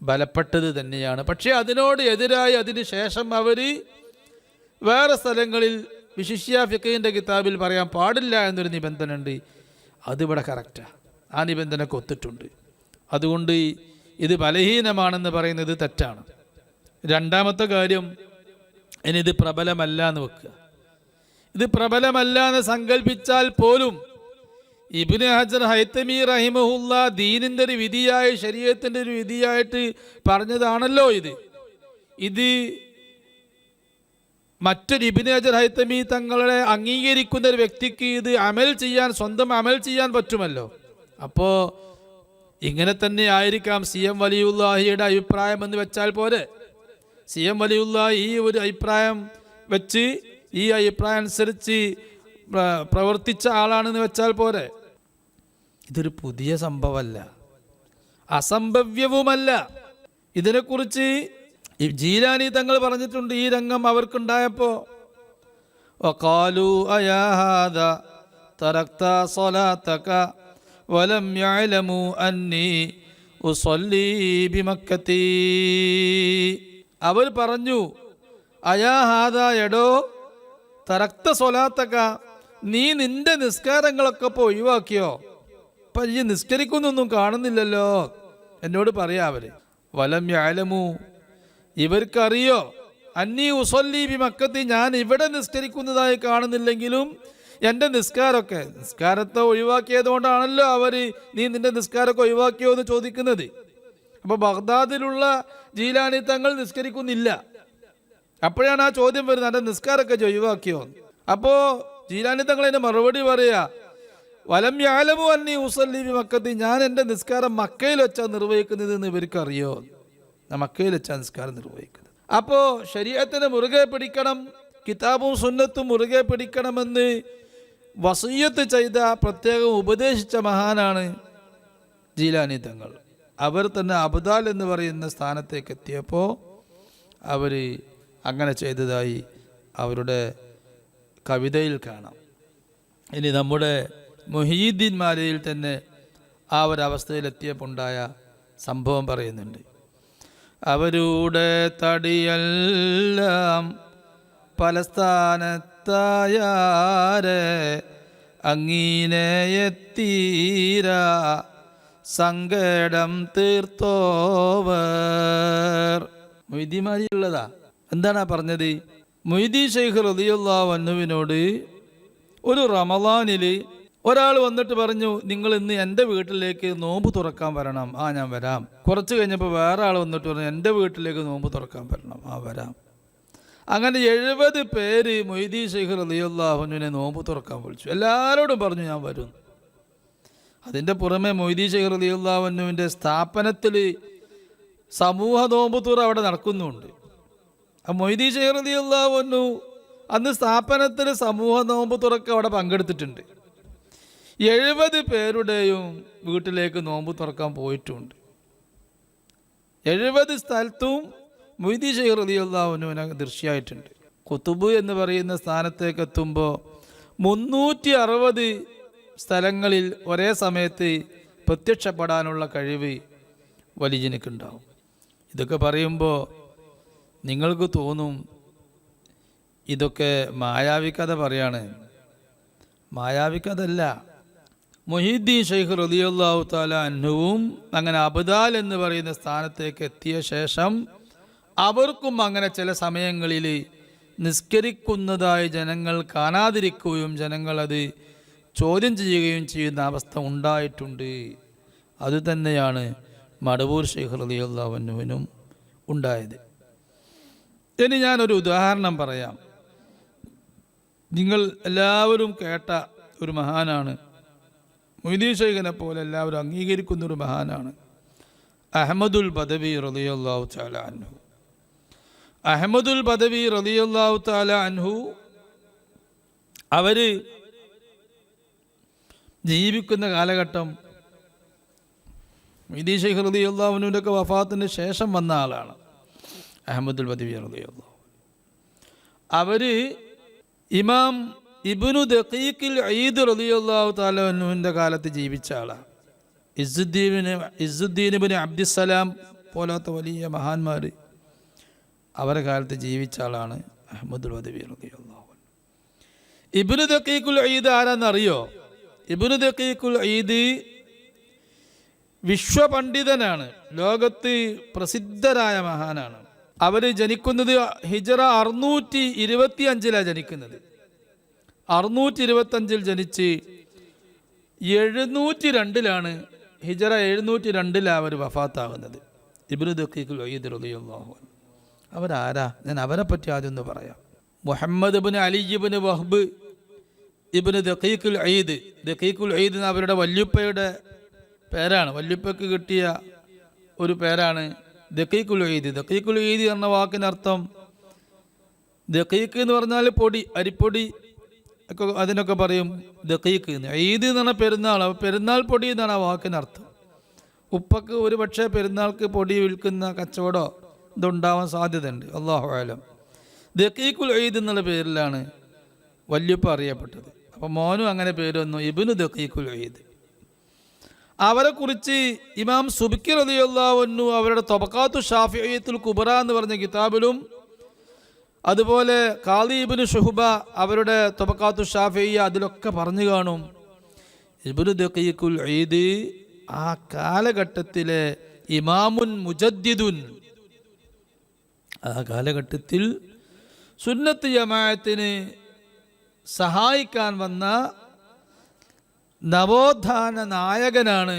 ബലപ്പെട്ടത് തന്നെയാണ്. പക്ഷേ അതിനോട് എതിരായി അതിന് ശേഷം അവർ വേറെ സ്ഥലങ്ങളിൽ വിശിഷ്യ ഫിഖഹിൻ്റെ കിതാബിൽ പറയാൻ പാടില്ല എന്നൊരു നിബന്ധന ഉണ്ട്. അതിവിടെ കറക്റ്റാണ്, ആ നിബന്ധനക്ക് ഒത്തിട്ടുണ്ട്. അതുകൊണ്ട് ഇത് ബലഹീനമാണെന്ന് പറയുന്നത് തെറ്റാണ്. രണ്ടാമത്തെ കാര്യം, ഇനി ഇത് പ്രബലമല്ല എന്ന് വെക്കുക. ഇത് പ്രബലമല്ല എന്ന് സങ്കല്പിച്ചാൽ പോലും ഇബ്നു ഹജർ ഹൈതമി റഹിമഹുല്ല ദീനിൻ്റെ ഒരു വിധിയായി, ശരീഅത്തിൻ്റെ ഒരു വിധിയായിട്ട് പറഞ്ഞതാണല്ലോ ഇത് മറ്റൊരു ഇബ്നു ഹജർ ഹൈതമി തങ്ങളെ അംഗീകരിക്കുന്ന ഒരു വ്യക്തിക്ക് ഇത് സ്വന്തം അമൽ ചെയ്യാൻ പറ്റുമല്ലോ. അപ്പോൾ ഇങ്ങനെ തന്നെ ആയിരിക്കാം CM വലിയുല്ലാഹിയുടെ അഭിപ്രായം എന്ന് വെച്ചാൽ പോരെ. CM വലിയുല്ലാഹി ഈ ഒരു അഭിപ്രായം വെച്ച്, ഈ അഭിപ്രായം അനുസരിച്ച് പ്രവർത്തിച്ച ആളാണെന്ന് വെച്ചാൽ പോരെ. ഇതൊരു പുതിയ സംഭവമല്ല, അസംഭവ്യവുമല്ല. ഇതിനെക്കുറിച്ച് ജീലാനി തങ്ങൾ പറഞ്ഞിട്ടുണ്ട്. ഈ രംഗം അവർക്കുണ്ടായപ്പോൾ വഖാലു അയാ ഹാദാ തറക്ത സ്വലാതക വലം യഅലമു അന്നി ഉസല്ലി ബിമക്കത്തി. അവർ പറഞ്ഞു, അയാ ഹാദാ, എടോ, തറക്ത സ്വലാതക, നീ നിന്റെ നിസ്കാരങ്ങളൊക്കെ ഇപ്പോൾ ഒഴിവാക്കിയോ? അപ്പം ഈ നിസ്കരിക്കുന്നൊന്നും കാണുന്നില്ലല്ലോ എന്നോട് പറയാ അവര്. വലം യഅലമു, ഇവർക്കറിയോ, അന്നി ഉസല്ലി ബിമക്കത്തി, ഞാൻ ഇവിടെ നിസ്കരിക്കുന്നതായി കാണുന്നില്ലെങ്കിലും എൻ്റെ നിസ്കാരത്തെ ഒഴിവാക്കിയത് കൊണ്ടാണല്ലോ അവർ നീ നിന്റെ നിസ്കാരമൊക്കെ ഒഴിവാക്കിയോ എന്ന് ചോദിക്കുന്നത്. അപ്പോൾ ബഗ്ദാദിലുള്ള ജീലാനി തങ്ങൾ നിസ്കരിക്കുന്നില്ല. അപ്പോഴാണ് ആ ചോദ്യം വരുന്നത്, എൻ്റെ നിസ്കാരമൊക്കെ ഒഴിവാക്കിയോ. അപ്പോൾ ജീലാനി തങ്ങൾ അതിന് മറുപടി പറയാ, വലം യഅലമു അന്നി ഉസല്ലി ബിമക്കത്തി, ഞാൻ എൻ്റെ നിസ്കാരം മക്കയിൽ വെച്ചാൽ നിർവഹിക്കുന്നത് എന്ന് ഇവർക്കറിയോ. മക്കയിൽ വെച്ചാൽ നിസ്കാരം നിർവഹിക്കുന്നത്. അപ്പോൾ ശരീഅത്തിനെ മുറുകെ പിടിക്കണം, കിതാബും സുന്നത്തും മുറുകെ പിടിക്കണമെന്ന് വസിയ്യത്ത് ചെയ്ത, പ്രത്യേകം ഉപദേശിച്ച മഹാനാണ് ജീലാനി തങ്ങൾ. അവർ തന്നെ അബ്ദാൽ എന്ന് പറയുന്ന സ്ഥാനത്തേക്ക് എത്തിയപ്പോൾ അവർ അങ്ങനെ ചെയ്തതായി അവരുടെ കവിതയിൽ കാണാം. ഇനി നമ്മുടെ മുഹീദ്ദീൻ മാലയിൽ തന്നെ ആ ഒരവസ്ഥയിലെത്തിയപ്പോൾ ഉണ്ടായ സംഭവം പറയുന്നുണ്ട്. അവരുടെ തടിയെല്ലാം പല സ്ഥാനത്തായാരെ അങ്ങീനെയെത്തീര സങ്കടം തീർത്തോവർ. മൊയ്തീമാരിയുള്ളതാ. എന്താണ് പറഞ്ഞത്? മൊയ്തീ ശൈഖ് റളിയല്ലാഹു അൻഹുവിനോട് ഒരു റമളാനിൽ ഒരാൾ വന്നിട്ട് പറഞ്ഞു, നിങ്ങൾ ഇന്ന് എൻ്റെ വീട്ടിലേക്ക് നോമ്പ് തുറക്കാൻ വരണം. ആ, ഞാൻ വരാം. കുറച്ച് കഴിഞ്ഞപ്പോൾ വേറെ ആൾ വന്നിട്ട് പറഞ്ഞു, എൻ്റെ വീട്ടിലേക്ക് നോമ്പ് തുറക്കാൻ വരണം. ആ, വരാം. അങ്ങനെ 70 പേര് മൊയ്തീ ശൈഖ് റളിയല്ലാഹു അൻഹുവിനെ നോമ്പ് തുറക്കാൻ വിളിച്ചു. എല്ലാവരോടും പറഞ്ഞു, ഞാൻ വരും. അതിൻ്റെ പുറമെ മൊയ്തീ ശൈഖ് റളിയല്ലാഹു അൻഹുവിൻ്റെ സ്ഥാപനത്തിൽ സമൂഹ നോമ്പ് തുറ അവിടെ നടക്കുന്നുണ്ട്. ആ മൊയ്തീ ശൈഖ് റളിയല്ലാഹു അൻഹു അന്ന് സ്ഥാപനത്തിൽ സമൂഹ നോമ്പ് തുറക്ക് അവിടെ പങ്കെടുത്തിട്ടുണ്ട്. 70 പേരുടെയും വീട്ടിലേക്ക് നോമ്പ് തുറക്കാൻ പോയിട്ടുണ്ട്. 70 സ്ഥലത്തും മൊയ്തീ ശൈഖ് റളിയല്ലാഹു അൻഹുവിനെ ദൃശ്യമായിട്ടുണ്ട്. കുത്തുബ് എന്ന് പറയുന്ന സ്ഥാനത്തേക്ക് എത്തുമ്പോൾ 360 സ്ഥലങ്ങളിൽ ഒരേ സമയത്ത് പ്രത്യക്ഷപ്പെടാനുള്ള കഴിവ് വലിയനിക്കുണ്ടാവും. ഇതൊക്കെ പറയുമ്പോൾ നിങ്ങൾക്ക് തോന്നും ഇതൊക്കെ മായാവിക്കഥ പറയാണ്. മായാവിക്കഥല്ല. മുഹീദ്ദീൻ ശൈഖ് റളിയല്ലാഹു തആല അൻഹുവും അങ്ങനെ അബ്ദാൽ എന്ന് പറയുന്ന സ്ഥാനത്തേക്ക് എത്തിയ ശേഷം അവർക്കും അങ്ങനെ ചില സമയങ്ങളിൽ നിസ്കരിക്കുന്നതായി ജനങ്ങൾ കാണാതിരിക്കുകയും ജനങ്ങൾ അത് ചോദ്യം ചെയ്യുകയും ചെയ്യുന്ന അവസ്ഥ ഉണ്ടായിട്ടുണ്ട്. അതുതന്നെയാണ് മടവൂർ ശൈഖ് റളിയല്ലാഹു അൻഹുവിനും ഉണ്ടായത്. ഇനി ഞാനൊരു ഉദാഹരണം പറയാം. നിങ്ങൾ എല്ലാവരും കേട്ട ഒരു മഹാനാണ്, മൊയ്തീൻ ശൈഖിനെ പോലെ എല്ലാവരും അംഗീകരിക്കുന്ന ഒരു മഹാനാണ് അഹ്മദുൽ ബദവി റളിയല്ലാഹു തആല അൻഹു. അഹ്മദുൽ ബദവി റളിയല്ലാഹു തആല അൻഹു അവർ ജീവിക്കുന്ന കാലഘട്ടം മൊയ്തീൻ ശൈഖ് റളിയല്ലാഹു അൻഹുവിൻ്റെ ഒക്കെ വഫാത്തിന് ശേഷം വന്ന ആളാണ് അഹ്മദുൽ ബദവി റളിയല്ലാഹു. അവർ ഇമാം ഇബ്നു ദഖീഖിൽ ഈദ് റളിയല്ലാഹു തആല അൻഹുവിൻ്റെ കാലത്ത് ജീവിച്ച ആളാണ്. ഇസ്സുദ്ദീൻ ഇബ്നു അബ്ദുസ്സലാം പോലത്തെ വലിയ മഹാന്മാർ അവരുടെ കാലത്ത് ജീവിച്ച ആളാണ് അഹ്മദുൽ ബദവി റളിയല്ലാഹു അൻഹു. ഇബ്നു ദഖീഖുൽ ഈദ് ആരാന്നറിയോ? ഇബ്നു ദഖീഖുൽ ഈദ് വിശ്വപണ്ഡിതനാണ്, ലോകത്ത് പ്രസിദ്ധരായ മഹാനാണ്. അവർ ജനിക്കുന്നത് ഹിജറ 625 ജനിക്കുന്നത്. 625 ജനിച്ച് 702 ഹിജറ 702 അവർ വഫാത്താകുന്നത്. ഇബ്നു ദഖീഖുൽ ഈദ് റളിയല്ലാഹു അൻഹു അവരാരാ? ഞാൻ അവരെ പറ്റി ആദ്യം ഒന്ന് പറയാം. മുഹമ്മദ് ഇബ്നു അലി ഇബ്നു വഹ്ബ് ഇബ്നു ദഖീഖുൽ ഈദ്. ദഖീഖുൽ ഈദ് അവരുടെ വല്യുപ്പയുടെ പേരാണ്, വല്യുപ്പയ്ക്ക് കിട്ടിയ ഒരു പേരാണ് ദഖീഖുൽ ഈദ്. ദഖീഖുൽ ഈദ് എന്ന വാക്കിനർത്ഥം, ദഖീഖ് എന്ന് പറഞ്ഞാൽ പൊടി, അരിപ്പൊടി ഒക്കെ അതിനൊക്കെ പറയും ദഖീഖ്. ഈദ് എന്ന് പറഞ്ഞാൽ പെരുന്നാൾ, പെരുന്നാൾ പൊടി എന്നാണ് ആ വാക്കിനർത്ഥം. ഉപ്പക്ക് ഒരു പക്ഷേ പെരുന്നാൾക്ക് പൊടി വിൽക്കുന്ന കച്ചവടമോ ഇതുണ്ടാവാൻ സാധ്യതയുണ്ട്, അല്ലാഹു അലം. ദഖീഖുൽ ഈദ് എന്നുള്ള പേരിലാണ് വല്യുപ്പ അറിയപ്പെട്ടത്. അപ്പോൾ മോനും അങ്ങനെ പേര് വന്നു, ഇബ്നു ദഖീഖുൽ ഈദ്. അവരെ കുറിച്ച് ഇമാം സുബ്കി റളിയല്ലാഹു അൻഹു അവരുടെ തബഖാത്തു ഷാഫിഈത്തുൽ കുബ്ര എന്ന് പറഞ്ഞ കിതാബിലും, അതുപോലെ ഖാദി ഇബ്നു ശുഹബ അവരുടെ തബഖാത്തു ഷാഫിഈയ അതിലൊക്കെ പറഞ്ഞു കാണും, ഇബ്നു ദഖീഖുൽ ഈദ് ആ കാലഘട്ടത്തിലെ ഇമാമുൻ മുജദ്ദിദുൻ, ആ കാലഘട്ടത്തിൽ സുന്നത്ത് ജമാഅത്തിന് സഹായിക്കാൻ വന്ന നവോത്ഥാന നായകനാണ്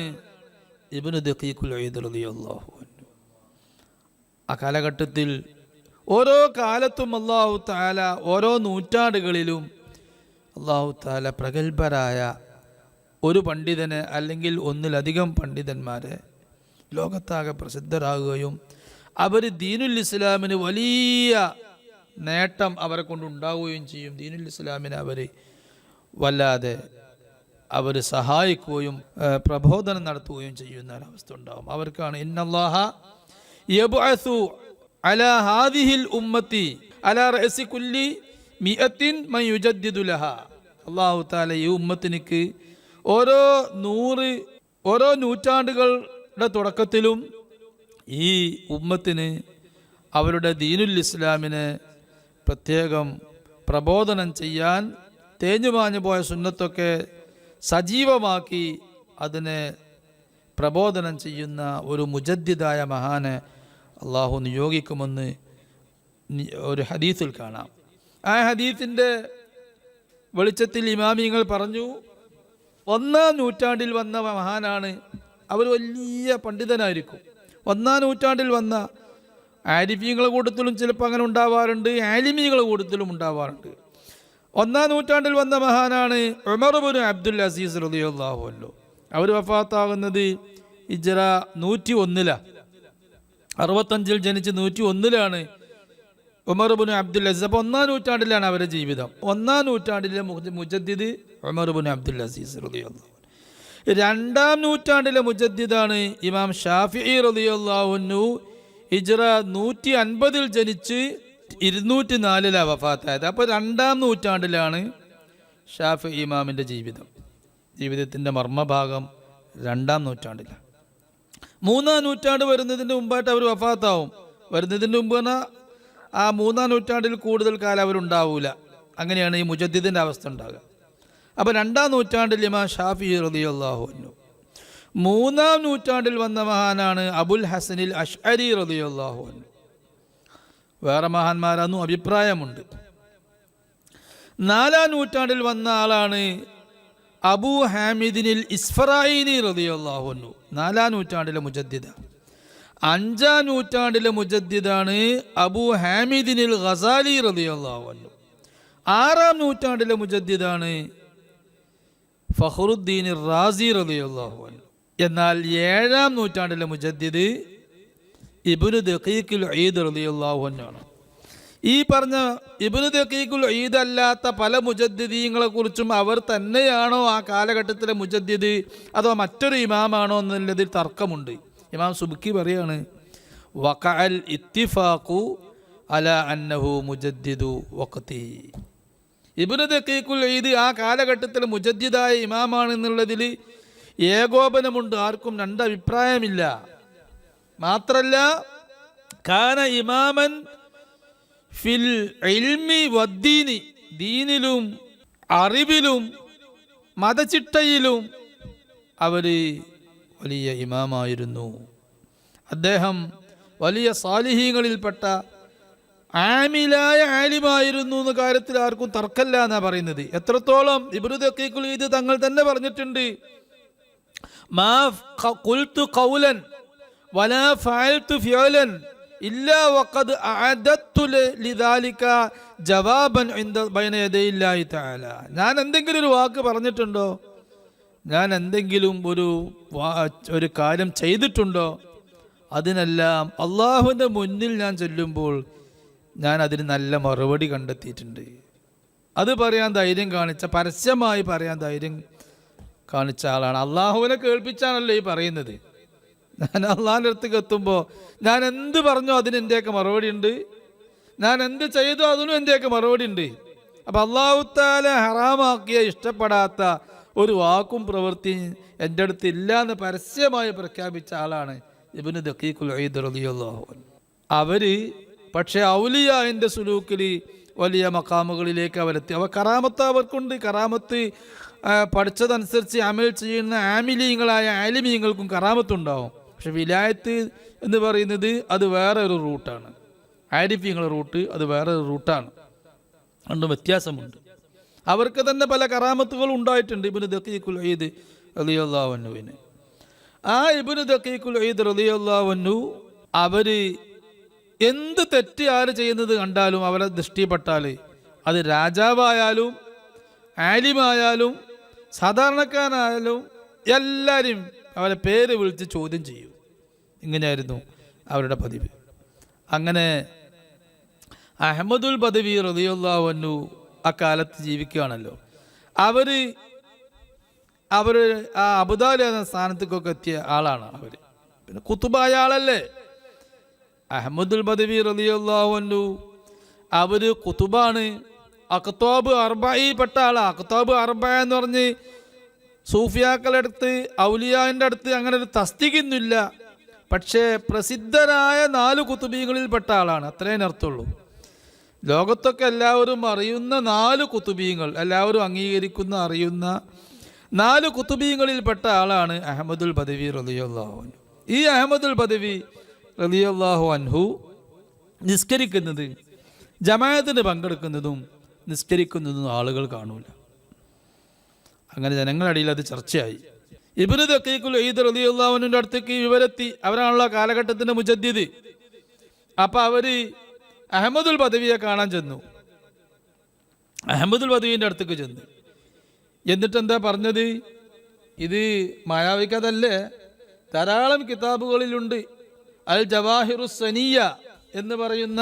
ഇബ്നു ദഖീഖുൽ ഈദ് റളിയല്ലാഹു അൻഹു. ആ കാലഘട്ടത്തിൽ ഓരോ കാലത്തും അല്ലാഹു തആല ഓരോ നൂറ്റാണ്ടുകളിലും അല്ലാഹു തആല പ്രഗത്ഭരായ ഒരു പണ്ഡിതനെ അല്ലെങ്കിൽ ഒന്നിലധികം പണ്ഡിതന്മാരെ ലോകത്താകെ പ്രസിദ്ധരാകുകയും അവർ ദീനുൽ ഇസ്ലാമിന് വലിയ നേട്ടം അവരെ കൊണ്ടുണ്ടാവുകയും ചെയ്യും. ദീനുൽ ഇസ്ലാമിനെ അവർ വല്ലാതെ അവർ സഹായിക്കുകയും പ്രബോധനം നടത്തുകയും ചെയ്യുന്ന ഒരവസ്ഥ ഉണ്ടാകും. അവർക്കാണ് ഇന്നല്ലാഹ യബ്അസു അലാ ഹാദിഹിൽ ഉമ്മത്തി അലാ റഅസി കുല്ലി മിഅത്തിൻ മൻ യുജദ്ദിദു ലഹാ. അല്ലാഹു തആല ഈ ഉമ്മത്തിനിക്ക് ഓരോ നൂറ്റാണ്ടുകളുടെ തുടക്കത്തിലും ഈ ഉമ്മത്തിന് അവരുടെ ദീനുൽ ഇസ്ലാമിനെ പ്രത്യേകം പ്രബോധനം ചെയ്യാൻ തേഞ്ഞുമാഞ്ഞു പോയ സുന്നത്തൊക്കെ സജീവമാക്കി അതിനെ പ്രബോധനം ചെയ്യുന്ന ഒരു മുജദ്ദിദായ മഹാനെ അള്ളാഹു നിയോഗിക്കുമെന്ന് ഒരു ഹദീസിൽ കാണാം. ആ ഹദീസിൻ്റെ വെളിച്ചത്തിൽ ഇമാമിങ്ങൾ പറഞ്ഞു, 1-ാം നൂറ്റാണ്ടിൽ വന്ന മഹാനാണ്. അവർ വലിയ പണ്ഡിതനായിരിക്കും. 1-ാം നൂറ്റാണ്ടിൽ വന്ന ആരിഫീങ്ങളുടെ കൂട്ടത്തിലും ചിലപ്പോൾ അങ്ങനെ ഉണ്ടാവാറുണ്ട്, ആലിമീങ്ങളുടെ കൂട്ടത്തിലും ഉണ്ടാവാറുണ്ട്. 1-ാം നൂറ്റാണ്ടിൽ വന്ന മഹാനാണ് ഉമർ ഇബ്നു അബ്ദുൽ അസീസ് റളിയല്ലാഹു അൻഹു. അവർ വഫാത്താകുന്നത് ഹിജ്റ 101 65 ജനിച്ച് 101 ഉമർ ഇബ്നു അബ്ദുൽ അസീസ്. അപ്പോൾ 1-ാം നൂറ്റാണ്ടിലാണ് അവരുടെ ജീവിതം. 1-ാം നൂറ്റാണ്ടിലെ മുജദ്ദിദ് ഉമർ ഇബ്നു അബ്ദുൽ അസീസ് റളിയല്ലാഹു അൻഹു. 2-ാം നൂറ്റാണ്ടിലെ മുജദ്ദിദാണ് ഇമാം ഷാഫിഈ റളിയല്ലാഹു അൻഹു. ഹിജ്റ 150 ജനിച്ച് 204 വഫാത്തായത്. അപ്പോൾ 2-ാം നൂറ്റാണ്ടിലാണ് ഷാഫിഈ ഇമാമിൻ്റെ ജീവിതത്തിൻ്റെ മർമ്മഭാഗം 2-ാം നൂറ്റാണ്ടിലാണ്. 3-ാം നൂറ്റാണ്ട് വരുന്നതിന് മുമ്പായിട്ട് അവർ വഫാത്താവും. വരുന്നതിന് മുമ്പ് പറഞ്ഞാൽ ആ 3-ാം നൂറ്റാണ്ടിൽ കൂടുതൽ കാലം അവരുണ്ടാവൂല. അങ്ങനെയാണ് ഈ മുജദ്ദിദിൻ്റെ അവസ്ഥ ഉണ്ടാകുക. അപ്പോൾ 2-ാം നൂറ്റാണ്ടിൽ ഇമാം ഷാഫിഈ റളിയല്ലാഹു അൻഹു. 3-ാം നൂറ്റാണ്ടിൽ വന്ന മഹാനാണ് അബുൽ ഹസനിൽ അശ്അരി റളിയല്ലാഹു അൻഹു. വേറെ മഹാന്മാരൊന്നും അഭിപ്രായമുണ്ട്. 4-ാം നൂറ്റാണ്ടിൽ വന്ന ആളാണ് അബൂ ഹാമിദിനിൽ ഇസ്ഫറായിനി റളിയല്ലാഹു അൻഹു. 4-ാം നൂറ്റാണ്ടിലെ മുജദ്ദിദ. 5-ാം നൂറ്റാണ്ടിലെ മുജദ്ദിദാണ് അബൂ ഹാമിദിനിൽ ഗസാലി റളിയല്ലാഹു അൻഹു. 6-ാം നൂറ്റാണ്ടിലെ മുജദ്ദിദാണ് ഫഖ്റുദ്ദീൻ റാസി റളിയല്ലാഹു അൻഹു. എന്നാൽ 7-ാം നൂറ്റാണ്ടിലെ മുജദ്ദിദ് ഇബ്നു ദഖീഖുൽ ഈദ് റളിയല്ലാഹു അൻഹു ആണ്. ഈ പറഞ്ഞ ഇബ്നു ദഖീഖുൽ ഈദ് അല്ലാത്ത പല മുജദ്ദിദീങ്ങളെ കുറിച്ചും അവർ തന്നെയാണോ ആ കാലഘട്ടത്തിലെ മുജദ്ദിദ് അതോ മറ്റൊരു ഇമാമാണോ എന്നുള്ളതിൽ തർക്കമുണ്ട്. ഇമാം സുബ്കി പറയാണ്, വഖഅൽ ഇത്തിഫാഖു അലാ അന്നഹു മുജദ്ദിദു വഖതി. ഇബ്നു ദഖീഖുൽ ഈദ് ആ കാലഘട്ടത്തിൽ മുജദ്ദിദായ ഇമാമാണെന്നുള്ളതിൽ ഏകോപനമുണ്ട്, ആർക്കും രണ്ടഭിപ്രായമില്ല. മാത്രല്ല കാന ഇമാമൻ ഫിൽ ഇൽമി വദ്ദീനി, ദീനിലും അറിവിലും മതചിട്ടയിലും അവർ വലിയ ഇമാമായിരുന്നു. അദ്ദേഹം വലിയ സാലിഹീങ്ങളിൽപ്പെട്ട ആമിലായ ആലിമായിരുന്നു എന്ന കാര്യത്തിൽ ആർക്കും തർക്കമില്ല എന്നാണ് പറയുന്നത്. എത്രത്തോളം ഇബ്നു ദഖീഖുൽ ഈദ് തങ്ങൾ തന്നെ പറഞ്ഞിട്ടുണ്ട്, മാ ഖുൽതു ഖൗലൻ വലാ ഫഅൽതു ഫിഅലൻ ഇല്ലാ വഖദ് അഅദത്തു ലിദാലിക ജവാബൻ ഇൻദ ബൈന യദൈല്ലാഹി തആല. ഞാൻ എന്തെങ്കിലും ഒരു വാക്ക് പറഞ്ഞിട്ടുണ്ടോ, ഞാൻ എന്തെങ്കിലും ഒരു കാര്യം ചെയ്തിട്ടുണ്ടോ, അതിനെല്ലാം അള്ളാഹുവിൻ്റെ മുന്നിൽ ഞാൻ ചെല്ലുമ്പോൾ ഞാൻ അതിന് നല്ല മറുപടി കണ്ടെത്തിയിട്ടുണ്ട്. അത് പറയാൻ ധൈര്യം കാണിച്ച, പരസ്യമായി പറയാൻ ധൈര്യം കാണിച്ച ആളാണ്. അള്ളാഹുവിനെ കേൾപ്പിച്ചാണല്ലോ ഈ പറയുന്നത്. ഞാൻ അള്ളാഹിൻ്റെ അടുത്തേക്ക് എത്തുമ്പോൾ ഞാൻ എന്ത് പറഞ്ഞോ അതിന് എൻ്റെയൊക്കെ മറുപടി ഉണ്ട്, ഞാൻ എന്ത് ചെയ്തോ അതിനും എൻ്റെയൊക്കെ മറുപടി ഉണ്ട്. അപ്പം അള്ളാഹു തആല ഹറാമാക്കിയ ഇഷ്ടപ്പെടാത്ത ഒരു വാക്കും പ്രവൃത്തിയും എൻ്റെ അടുത്ത് ഇല്ല എന്ന് പരസ്യമായി പ്രഖ്യാപിച്ച ആളാണ് ഇബ്നു ദഖീഖുൽ ഈദ് റളിയല്ലാഹു അൻഹു. അവർ പക്ഷേ ഔലിയാൻ്റെ സുലൂക്കിൽ വലിയ മഖാമുകളിലേക്ക് അവരെത്തി. കറാമത്ത് അവർക്കുണ്ട്. കറാമത്ത് പഠിച്ചതനുസരിച്ച് അമൽ ചെയ്യുന്ന ആമിലീങ്ങളായ ആലിമീങ്ങൾക്കും കറാമത്തുണ്ടാവും. പക്ഷെ വിലായത്ത് എന്ന് പറയുന്നത് അത് വേറെ ഒരു റൂട്ടാണ്. ആരിഫീങ്ങളുടെ റൂട്ട് അത് വേറെ ഒരു റൂട്ടാണ്. രണ്ടും വ്യത്യാസമുണ്ട്. അവർക്ക് തന്നെ പല കറാമത്തുകൾ ഉണ്ടായിട്ടുണ്ട് ഇബ്നു ദഖീഖുൽ ഈദ് റളിയല്ലാഹു അൻഹുവിന്. ആ ഇബ്നു ദഖീഖുൽ ഈദ് റളിയല്ലാഹു അൻഹു അവർ എന്ത് തെറ്റ് ആര് ചെയ്യുന്നത് കണ്ടാലും അവരെ ദൃഷ്ടിപ്പെട്ടാൽ അത് രാജാവായാലും ആലിമായാലും സാധാരണക്കാരനായാലും എല്ലാവരും അവരെ പേര് വിളിച്ച് ചോദ്യം ചെയ്യും. ഇങ്ങനെയായിരുന്നു അവരുടെ പതിവ്. അങ്ങനെ അഹ്മദുൽ ബദവി റളിയല്ലാഹു അൻഹു അക്കാലത്ത് ജീവിക്കുകയാണല്ലോ. അവർ ആ അബുദാലി എന്ന സ്ഥാനത്തേക്കൊക്കെ എത്തിയ ആളാണ് അവർ. പിന്നെ കുത്തുബായ ആളല്ലേ അഹ്മദുൽ ബദവി റളിയല്ലാഹു അൻഹു. അവർ കുത്തുബാണ്. അഖ്താബ് അർബഈ പെട്ട ആളാണ്. അഖ്താബ് അർബഅ എന്ന് പറഞ്ഞ് സൂഫിയാക്കളുടെ അടുത്ത് ഔലിയാൻ്റെ അടുത്ത് അങ്ങനെ ഒരു തസ്തികൊന്നുമില്ല. പക്ഷേ പ്രസിദ്ധരായ 4 കുത്തുബീങ്ങളിൽ പെട്ട ആളാണ്. അത്രയും അർത്ഥമുള്ളൂ. ലോകത്തൊക്കെ എല്ലാവരും അറിയുന്ന 4 കുത്തുബീങ്ങൾ, എല്ലാവരും അംഗീകരിക്കുന്ന അറിയുന്ന 4 കുത്തുബീങ്ങളിൽപ്പെട്ട ആളാണ് അഹ്മദുൽ ബദവി റളിയല്ലാഹു അൻഹു. ഈ അഹ്മദുൽ ബദവി റളിയല്ലാഹു അൻഹു നിസ്കരിക്കുന്നത്, ജമാഅത്തിന് പങ്കെടുക്കുന്നതും നിസ്കരിക്കുന്നതും ആളുകൾ കാണൂല. അങ്ങനെ ജനങ്ങളുടെ ഇടയിൽ അത് ചർച്ചയായി. ഇബ്നു ദഖീഖുൽ ഈദ് റളിയല്ലാഹു അൻഹുവിൻ്റെ അടുത്തേക്ക് ഇവരെത്തി. അവരാണല്ലോ കാലഘട്ടത്തിൻ്റെ മുജദ്ദിദ്. അപ്പം അവർ അഹ്മദുൽ ബദവിയെ കാണാൻ ചെന്നു. അഹ്മദുൽ ബദവിൻ്റെ അടുത്തേക്ക് ചെന്നു. എന്നിട്ട് എന്താ പറഞ്ഞത്? ഇത് മായാവിക്കതല്ലേ, ധാരാളം കിതാബുകളിലുണ്ട്. അൽ ജവാഹിറുസ് സനിയ എന്ന് പറയുന്ന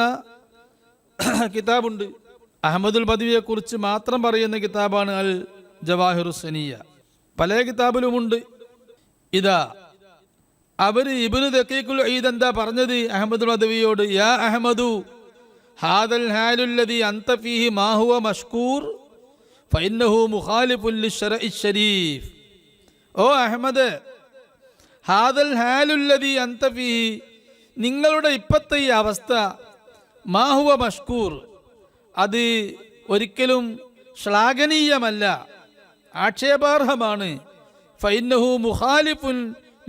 കിതാബുണ്ട്. അഹ്മദുൽ ബദവിയെ കുറിച്ച് മാത്രം പറയുന്ന കിതാബാണ് അൽ ജവാഹിറുസ് സനിയ. പല കിതാബിലുമുണ്ട്. ഇതാ അവർ ഇബ്നു ദഖീഖുൽ ഈദ് എന്താ പറഞ്ഞത് അഹ്മദുൽ ബദവിയോട്? യാ അഹ്മദു ഹാദൽ ഹാലുല്ലദി അൻത ഫീഹി മാ ഹുവ മഷ്കൂർ ഫഇന്നഹു മുഖാലിഫുൻ ലിശ്ശറഇ ശരീഫ്. ഓ അഹ്മദ്, ഹാദൽ ഹാലുല്ലദി അൻത ഫീഹി, നിങ്ങളുടെ ഇപ്പോഴത്തെ ഈ അവസ്ഥ, മാ ഹുവ മഷ്കൂർ, അത് ഒരിക്കലും ശ്ലാഘനീയമല്ല, ആക്ഷേപാർഹമാണ്. ഫഇന്നഹു മുഖാലിഫുൻ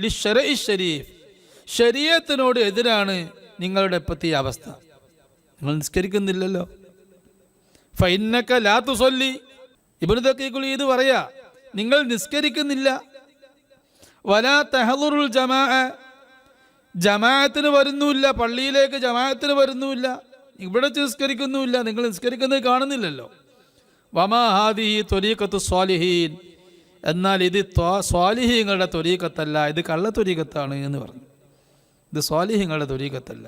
ലിശ്ശറഇ ശരീഫ്, ശരീഅത്തിനോട് എതിരാണ് നിങ്ങളുടെ ഇപ്പോഴത്തെ ഈ അവസ്ഥ. നിങ്ങൾ നിസ്കരിക്കുന്നില്ലല്ലോ. ഫഇന്നക ലാ തുസല്ലി, ഇബ്നു ദഖീഖുൽ ഈദ് പറയാ, നിങ്ങൾ നിസ്കരിക്കുന്നില്ല. വലാ തഹ്ദുറുൽ ജമാഅ, ജമാഅത്തിന് വരുന്നുമില്ല, പള്ളിയിലേക്ക് ജമാഅത്തിന് വരുന്നുമില്ല, ഇവിടെ നിസ്കരിക്കുന്നുമില്ല, നിങ്ങൾ നിസ്കരിക്കുന്നത് കാണുന്നില്ലല്ലോ. വമാ ഹാദിഹി ത്വരീഖത്തു സ്വാലിഹീൻ, എന്നാൽ ഇത് സ്വാലിഹീങ്ങളുടെ ത്വരീഖത്തല്ല, ഇത് കള്ള ത്വരീഖത്താണ് എന്ന് പറഞ്ഞു. ഇത് സ്വാലിഹീങ്ങളുടെ ത്വരീഖത്തല്ല.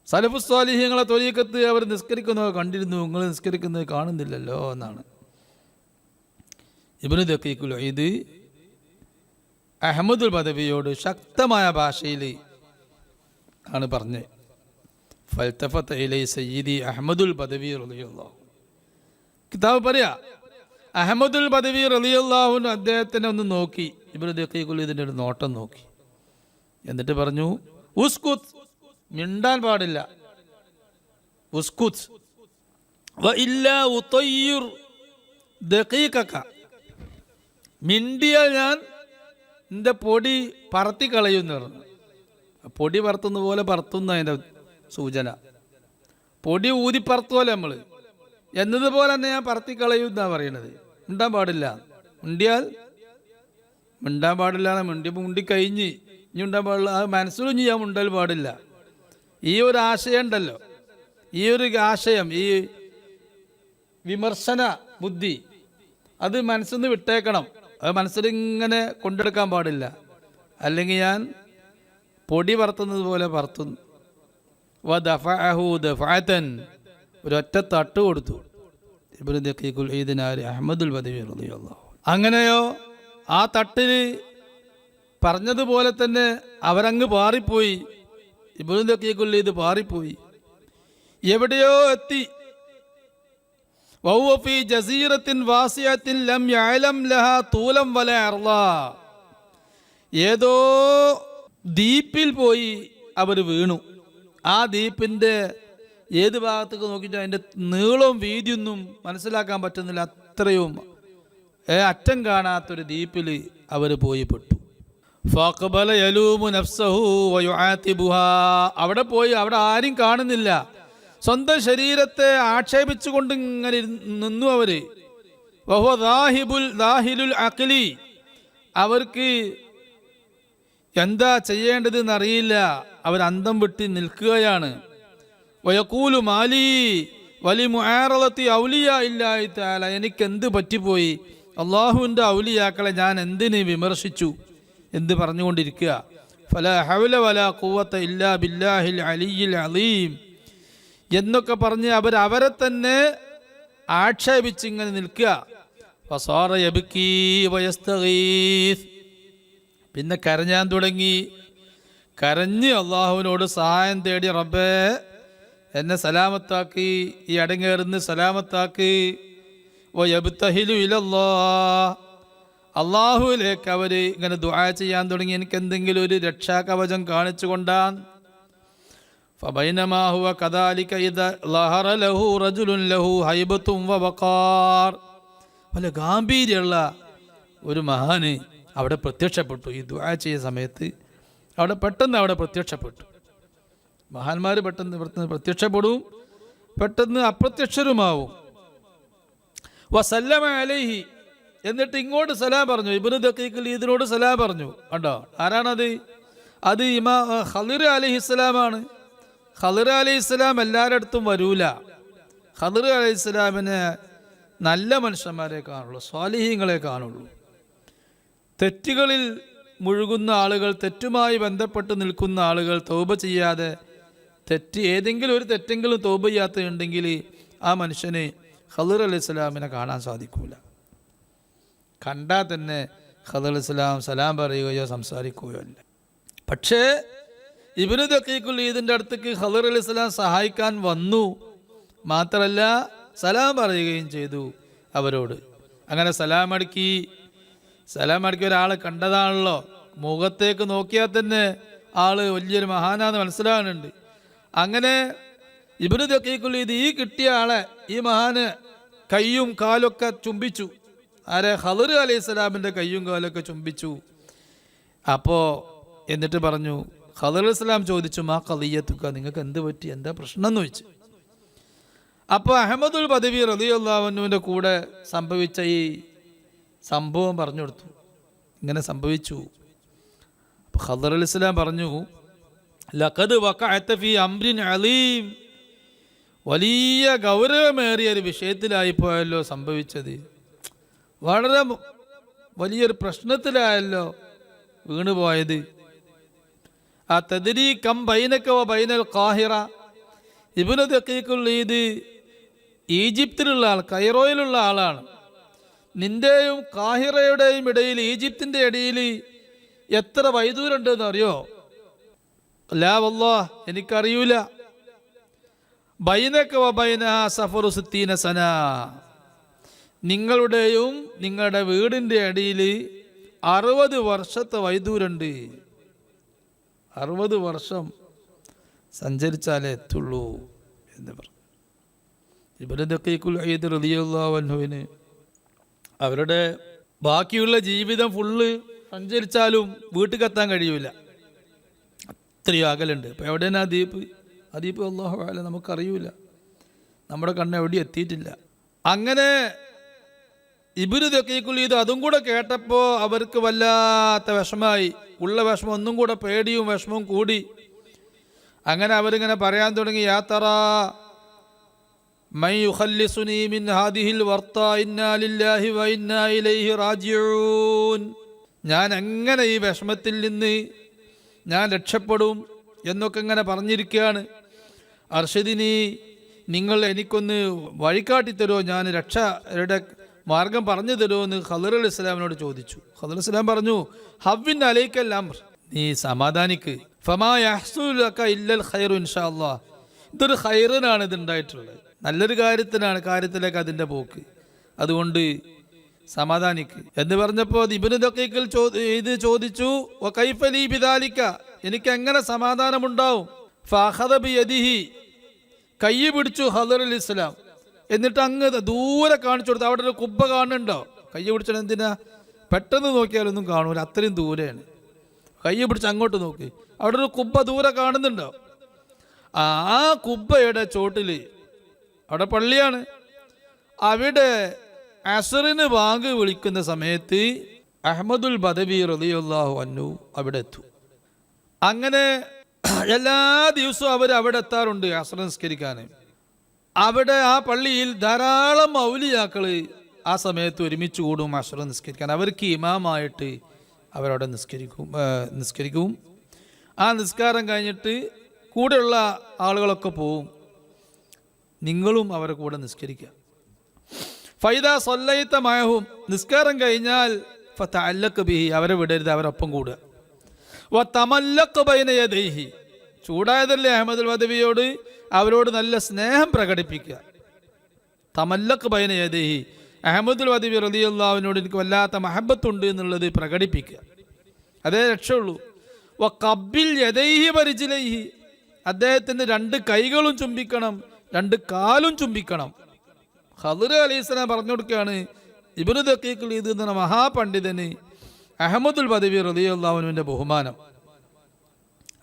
സലഫു സ്വാലിഹീങ്ങളെ ത്വരീഖത്ത് അവർ നിസ്കരിക്കുന്നത് കണ്ടിരുന്നു, നിങ്ങൾ നിസ്കരിക്കുന്നത് കാണുന്നില്ലല്ലോ എന്നാണ് ഇബ്നു ദഖീഖുൽ ഈദ് അഹ്മദുൽ ബദവിയോട് ശക്തമായ ഭാഷയിൽ ആണ് പറഞ്ഞത്. ഫൽതഫത ഇലൈ സയ്യിദി അഹ്മദുൽ ബദവി റളിയല്ലാഹു. കിതാബ് പറയാ അഹമ്മദുൽ ബദവി റളിയല്ലാഹു അൻഹു അദ്ദേഹത്തിനെ ഒന്ന് നോക്കി, ഇബ്നു ദഖീഖുൽ ഈദിന്റെ ഒരു നോട്ടം നോക്കി, എന്നിട്ട് പറഞ്ഞു ഉസ്കുത്, മിണ്ടാൻ പാടില്ല, ഉസ്കുത് വ ഇല്ലാ ഉതയ്യിർ ദഖീഖക, മിണ്ടിയാൽ ഞാൻ നിന്റെ പൊടി പറത്തി കളയുമെന്ന് പറഞ്ഞു. പൊടി പറത്തുന്ന പോലെ പറത്തുന്ന അതിൻ്റെ സൂചന, പൊടി ഊതി പറത്തുമല്ലോ നമ്മൾ, എന്നതുപോലെ തന്നെ ഞാൻ പറത്തി കളയും എന്നാണ് പറയണത്. മിണ്ടാൻ പാടില്ല, മിണ്ടിയാൽ മിണ്ടാൻ പാടില്ല, മുണ്ടിക്കഴിഞ്ഞ് ഇനി മിണ്ടാൻ പാടില്ല, അത് മനസ്സിലും ഞാൻ മിണ്ടൽ പാടില്ല. ഈ ഒരു ആശയം ഉണ്ടല്ലോ, ഈ ഒരു ആശയം, ഈ വിമർശന ബുദ്ധി, അത് മനസ്സിൽ നിന്ന് വിട്ടേക്കണം. അത് മനസ്സിലിങ്ങനെ കൊണ്ടെടുക്കാൻ പാടില്ല, അല്ലെങ്കിൽ ഞാൻ പൊടി പറത്തുന്നത് പോലെ പറത്തുന്നു. വദഫഅഹു ദഫഅതൻ, ഒരൊറ്റ തട്ട് കൊടുത്തു ഇബ്നു ദഖീഖുൽ ഈദിനാരി അഹ്മദുൽ ബദവി റളിയല്ലാഹു. അങ്ങനെയോ ആ തട്ടിന് പറഞ്ഞതുപോലെ തന്നെ അവരങ്ങ് പാറിപ്പോയി. ഇബ്നു ദഖീഖുൽ ഈദ് പാറിപ്പോയി, എവിടെയോ എത്തി. വഹുവ ഫീ ജസീറത്തിൻ വാസിയത്തിൻ ലം യഅലം ലഹാ തൂലം വലാ അർളാ, ഏതോ ദ്വീപിൽ പോയി അവർ വീണു. ആ ദ്വീപിൻ്റെ ഏത് ഭാഗത്തേക്ക് നോക്കിയിട്ട് അതിൻ്റെ നീളവും വീതിയൊന്നും മനസ്സിലാക്കാൻ പറ്റുന്നില്ല, അത്രയും അറ്റം കാണാത്തൊരു ദ്വീപിൽ അവർ പോയി പെട്ടു. ഫഖബല യലൂമു നഫ്സഹു വയുആതിബുഹാ, അവിടെ പോയി അവിടെ ആരും കാണുന്നില്ല, സ്വന്തം ശരീരത്തെ ആക്ഷേപിച്ചുകൊണ്ട് ഇങ്ങനെ നിന്നു അവര്. വഹുവ ദാഹിലുൽ അഖ്ലി, അവർക്ക് എന്താ ചെയ്യേണ്ടതെന്ന് അറിയില്ല, അവർ അന്തം വിട്ട് നിൽക്കുകയാണ്. വയഖൂലു മാലി വലി മുആറളത്തി ഔലിയാ ഇല്ലാഹി തആല, എനിക്ക് എന്ത് പറ്റിപ്പോയി, അള്ളാഹുവിൻ്റെ ഔലിയാക്കളെ ഞാൻ എന്തിന് വിമർശിച്ചു എന്ന് പറഞ്ഞുകൊണ്ടിരിക്കുക. ഫലാ ഹൗല വലാ ഖുവത ഇല്ലാ ബില്ലാഹിൽ അലിയിൽ അലീം എന്നൊക്കെ പറഞ്ഞ് അവരെ തന്നെ ആക്ഷേപിച്ചിങ്ങനെ നിൽക്കുക. ഫസാറ യബ്കീ വയസ്തഗീസ്, പിന്നെ കരഞ്ഞാൻ തുടങ്ങി. കരഞ്ഞ് അള്ളാഹുവിനോട് സഹായം തേടി, റബ്ബേ എന്നെ സലാമത്താക്കി, ഈ അടങ്ങേറുന്ന സലാമത്താക്കി. വയബ്തഹിലു ഇലല്ലാഹ്, അള്ളാഹുവിലേക്ക് അവർ ഇങ്ങനെ ദുആ ചെയ്യാൻ തുടങ്ങി, എനിക്ക് എന്തെങ്കിലും ഒരു രക്ഷാകവചം കാണിച്ചു കൊണ്ടാൻ. ഫബൈനമാ ഹുവ കദാലിക ഇദാ ലഹറ ലഹു റജുലുൻ ലഹു ഹൈബത്തും വവഖാർ, വല്ല ഗാംഭീര്യമുള്ള ഒരു മഹാന് അവിടെ പ്രത്യക്ഷപ്പെട്ടു. ഈ ദുആ ചെയ്യുന്ന സമയത്ത് പെട്ടെന്ന് അവിടെ പ്രത്യക്ഷപ്പെട്ടു. മഹാന്മാർ പെട്ടെന്ന് പ്രത്യക്ഷപ്പെടും, പെട്ടെന്ന് അപ്രത്യക്ഷരുമാവും. വസല്ലമ അലൈഹി, എന്നിട്ട് ഇങ്ങോട്ട് സലാം പറഞ്ഞു. ഇബ്നു ദഖീഖുൽ ഈദിനോട് സലാം പറഞ്ഞു. കണ്ടോ, ആരാണത്? അത് ഖളിർ അലൈഹിസ്സലാമാണ്. ഖളിർ അലൈഹിസ്സലാം എല്ലാവരുടെ അടുത്തും വരൂല. ഖളിർ അലൈഹിസ്സലാമിനെ നല്ല മനുഷ്യന്മാരെ കാണുള്ളൂ, സ്വാലിഹീങ്ങളെ കാണുള്ളൂ. തെറ്റുകളിൽ മുഴുകുന്ന ആളുകൾ, തെറ്റുമായി ബന്ധപ്പെട്ട് നിൽക്കുന്ന ആളുകൾ, തൗബ ചെയ്യാതെ ഏതെങ്കിലും ഒരു തെറ്റെങ്കിലും തൗബ ചെയ്യാത്തുണ്ടെങ്കിൽ ആ മനുഷ്യന് ഖളിർ അലൈഹിസ്സലാമിനെ കാണാൻ സാധിക്കൂല. കണ്ടാൽ തന്നെ ഖളിർ അലൈഹിസ്സലാം സലാം പറയുകയോ സംസാരിക്കുകയോ അല്ല. പക്ഷേ ഇബ്നു ദഖീഖുൽ ഈദിൻ്റെ അടുത്തേക്ക് ഖളിർ അലൈഹിസ്സലാം സഹായിക്കാൻ വന്നു, മാത്രമല്ല സലാം പറയുകയും ചെയ്തു അവരോട്. അങ്ങനെ സലാം അടക്കി ഒരാളെ കണ്ടതാണല്ലോ, മുഖത്തേക്ക് നോക്കിയാൽ തന്നെ ആള് വലിയൊരു മഹാനാന്ന് മനസ്സിലാകുന്നുണ്ട്. അങ്ങനെ ഇബ്നു ദഖീഖുൽ ഈദ് ഈ കിട്ടിയ ആളെ, ഈ മഹാന് കയ്യും കാലൊക്കെ ചുംബിച്ചു. ആരെ? ഖളിർ അലൈഹിസ്സലാമിൻ്റെ കയ്യും കാലൊക്കെ ചുംബിച്ചു. എന്നിട്ട് പറഞ്ഞു, ഖളിർ അലൈഹിസ്സലാം ചോദിച്ചു, മാ ഖളിയത്തുക, നിങ്ങൾക്ക് എന്ത് പറ്റി, എന്താ പ്രശ്നം എന്ന് ചോദിച്ചു. അപ്പോൾ അഹ്മദുൽ ബദവി റളിയല്ലാഹു അൻഹുവിൻ്റെ കൂടെ സംഭവിച്ച ഈ സംഭവം പറഞ്ഞു കൊടുത്തു. ഇങ്ങനെ സംഭവിച്ചു. അപ്പോൾ ഖളിർ അലൈഹിസ്സലാം പറഞ്ഞു, ലഖദ് വഖഅത ഫീ അംരിൻ അലീം, വലിയ ഗൗരവമേറിയ ഒരു വിഷയത്തിലായിപ്പോയല്ലോ സംഭവിച്ചത്, വളരെ വലിയൊരു പ്രശ്നത്തിലായല്ലോ വീണുപോയത്. ആ തദ്രീ കം ബൈനക വ ബൈനൽ ഖാഹിറ, ഇബ്നു ദഖീഖുൽ ഈദ് ഈജിപ്തിലുള്ള ആൾ, കൈറോയിലുള്ള ആളാണ്. നിന്റെയും കാഹിറയുടെയും ഇടയിൽ, ഈജിപ്തിൻ്റെ ഇടയിൽ എത്ര വൈദൂരമുണ്ടെന്ന് അറിയോ? ലാ വല്ലാഹ്, എനിക്കറിയൂല. ബൈനക വ ബൈനഹാ സഫറു 60 സന, നിങ്ങളുടെയും നിങ്ങളുടെ വീടിൻ്റെ ഇടയിൽ 60 വർഷത്തെ വൈദൂരമുണ്ട്. 60 വർഷം സഞ്ചരിച്ചാലേ എത്തുള്ളൂ എന്ന് പറഞ്ഞു. ഇബ്നു ദഖീഖുൽ ഈദ് റളിയല്ലാഹു അൻഹുവിന് അവരുടെ ബാക്കിയുള്ള ജീവിതം ഫുള്ള് സഞ്ചരിച്ചാലും വീട്ടിലെത്താൻ കഴിയൂല, അത്രയും അകലുണ്ട്. ഇപ്പം എവിടെയാണ് ആ ദ്വീപ് അല്ലാഹു അഅലം, നമുക്കറിയൂല, നമ്മുടെ കണ്ണ് എവിടെയും എത്തിയിട്ടില്ല. അങ്ങനെ ഇബ്നു ദഖീഖുൽ ഈദ് അതും കൂടെ കേട്ടപ്പോൾ അവർക്ക് വല്ലാത്ത വിഷമായി. ഉള്ള വിഷമം ഒന്നും കൂടെ പേടിയും വിഷമവും കൂടി. അങ്ങനെ അവരിങ്ങനെ പറയാൻ തുടങ്ങി, യാ തറാ മൻ യുഖല്ലിസുനി മിൻ ഹാദിഹിൽ വർത്താ ഇന്നാ ലില്ലാഹി വ ഇന്നാ ഇലൈഹി റാജിഊൻ. ഞാൻ എങ്ങനെ ഈ വിഷമത്തിൽ നിന്ന് ഞാൻ രക്ഷപ്പെടും എന്നൊക്കെ ഇങ്ങനെ പറഞ്ഞിരിക്കുകയാണ്. അർഷദിനി, നിങ്ങൾ എനിക്കൊന്ന് വഴികാട്ടി തരുമോ, ഞാൻ രക്ഷയുടെ മാർഗം പറഞ്ഞു തരുമോ എന്ന് ഖദർ അലൈഹി ഇസ്ലാമിനോട് ചോദിച്ചു. ഖദർ ഇസ്ലാം പറഞ്ഞു, ഹവ്വിൻ അലൈക്കൽ അംർ, നീ സമാധാനിക്ക്, ഫമാ യഹ്സുലു ലക ഇല്ലൽ ഖൈറു ഇൻഷാ അല്ലാഹ്. ഇതൊരു ഖൈറിനാണ് ഇതുണ്ടായിട്ടുള്ളത്, നല്ലൊരു കാര്യത്തിലേക്ക് അതിൻ്റെ പോക്ക്, അതുകൊണ്ട് സമാധാനിക്ക് എന്ന് പറഞ്ഞപ്പോൾ ഇബ്നു ദഖീഖിൽ ഇത് ചോദിച്ചു, വ കൈഫ ലീ ബിദാലിക, എനിക്ക് എങ്ങനെ സമാധാനമുണ്ടാവും? ഫഅഖദ ബിയദിഹി, കൈ പിടിച്ചു ഖദർ അലൈഹി ഇസ്ലാം. എന്നിട്ട് അങ്ങ് ദൂരെ കാണിച്ചു കൊടുത്തു. അവിടെ ഒരു കുബ്ബ കാണുന്നുണ്ടോ? കൈ പിടിച്ചാൽ എന്തിനാ? പെട്ടെന്ന് നോക്കിയാലൊന്നും കാണൂല, അത്രയും ദൂരെയാണ്. കൈ പിടിച്ച് അങ്ങോട്ട് നോക്കി, അവിടെ ഒരു കുബ്ബ ദൂരെ കാണുന്നുണ്ടോ? ആ കുബ്ബയുടെ ചോട്ടിൽ, അവിടെ പള്ളിയാണ്, അവിടെ അസ്റിന് ബാങ്ക് വിളിക്കുന്ന സമയത്ത് അഹ്മദുൽ ബദവി റളിയല്ലാഹു അൻഹു അവിടെ എത്തും. അങ്ങനെ എല്ലാ ദിവസവും അവർ അവിടെ എത്താറുണ്ട് അസ്ർ നിസ്കരിക്കാൻ. അവിടെ ആ പള്ളിയിൽ ധാരാളം ഔലിയാക്കൾ ആ സമയത്ത് ഒരുമിച്ച് കൂടും അസ്ർ നിസ്കരിക്കാൻ. അവർക്ക് ഇമാമായിട്ട് അവരവിടെ നിസ്കരിക്കും. ആ നിസ്കാരം കഴിഞ്ഞിട്ട് കൂടെയുള്ള ആളുകളൊക്കെ പോവും. നിങ്ങളും അവരുടെ കൂടെ നിസ്കരിക്കുക. ഫൈദ സല്ലൈത മഅഹും, നിസ്കാരം കഴിഞ്ഞാൽ ഫതഅല്ലഖ ബിഹി, അവരെ വിടരുത്, അവരൊപ്പം കൂടുക. വ തമല്ലഖ ബൈന യദൈഹി, ചൂടായതല്ലേ അഹ്മദുൽ ബദവിയോട്, അവരോട് നല്ല സ്നേഹം പ്രകടിപ്പിക്കുക. തമല്ലഖ ബൈന യദൈഹി, അഹ്മദുൽ ബദവി റളിയല്ലാഹുവിനോട് എനിക്ക് വല്ലാത്ത മഹബത്തുണ്ട് എന്നുള്ളത് പ്രകടിപ്പിക്കുക, അതേ രക്ഷയുള്ളൂ. വ ഖബ്ബിൽ യദൈഹി വരിജ്ലൈഹി, അദ്ദേഹത്തിൻ്റെ 2 കൈകളും ചുംബിക്കണം, 2 കാലും ചുംബിക്കണം. ഖദർ അലൈഹിസ്സലാം പറഞ്ഞു കൊടുക്കുകയാണ്, ഇബ്നു ദഖീഖുൽ ഈദ് എന്ന മഹാപണ്ഡിതന് അഹ്മദുൽ ബദവി റളിയല്ലാഹു അൻഹുവിൻ്റെ ബഹുമാനം.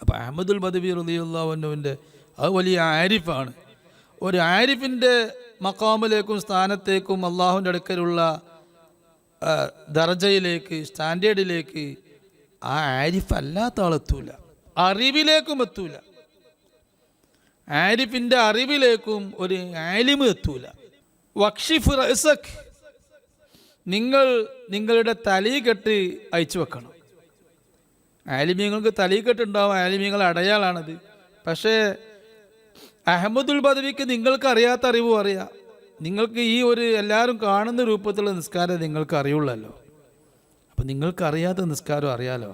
അപ്പോൾ അഹ്മദുൽ ബദവി റളിയല്ലാഹു അൻഹുവിൻ്റെ അത് വലിയ ആരിഫാണ്. ഒരു ആരിഫിൻ്റെ മഖാമിലേക്കും സ്ഥാനത്തേക്കും അള്ളാഹുവിൻ്റെ അടുക്കലുള്ള ദർജയിലേക്ക്, സ്റ്റാൻഡേർഡിലേക്ക് ആ ആരിഫ് അല്ലാത്ത ആളെത്തൂല, അറിവിലേക്കും എത്തൂല. ആരിഫിൻ്റെ അറിവിലേക്കും ഒരു ആലിമ് എത്തൂല. വക്ഷിഫ് റഅസക്, നിങ്ങൾ നിങ്ങളുടെ തലീകെട്ട് അയച്ചു വെക്കണം. ആലിമീങ്ങൾക്ക് തലീകെട്ടുണ്ടാവും, ആലിമീങ്ങൾ അടയാളാണത്. പക്ഷേ അഹ്മദുൽ ബദവിക്ക് നിങ്ങൾക്ക് അറിയാത്ത അറിവും അറിയാം. നിങ്ങൾക്ക് ഈ ഒരു എല്ലാവരും കാണുന്ന രൂപത്തിലുള്ള നിസ്കാരം നിങ്ങൾക്ക് അറിയുള്ളല്ലോ. അപ്പം നിങ്ങൾക്ക് അറിയാത്ത നിസ്കാരം അറിയാലോ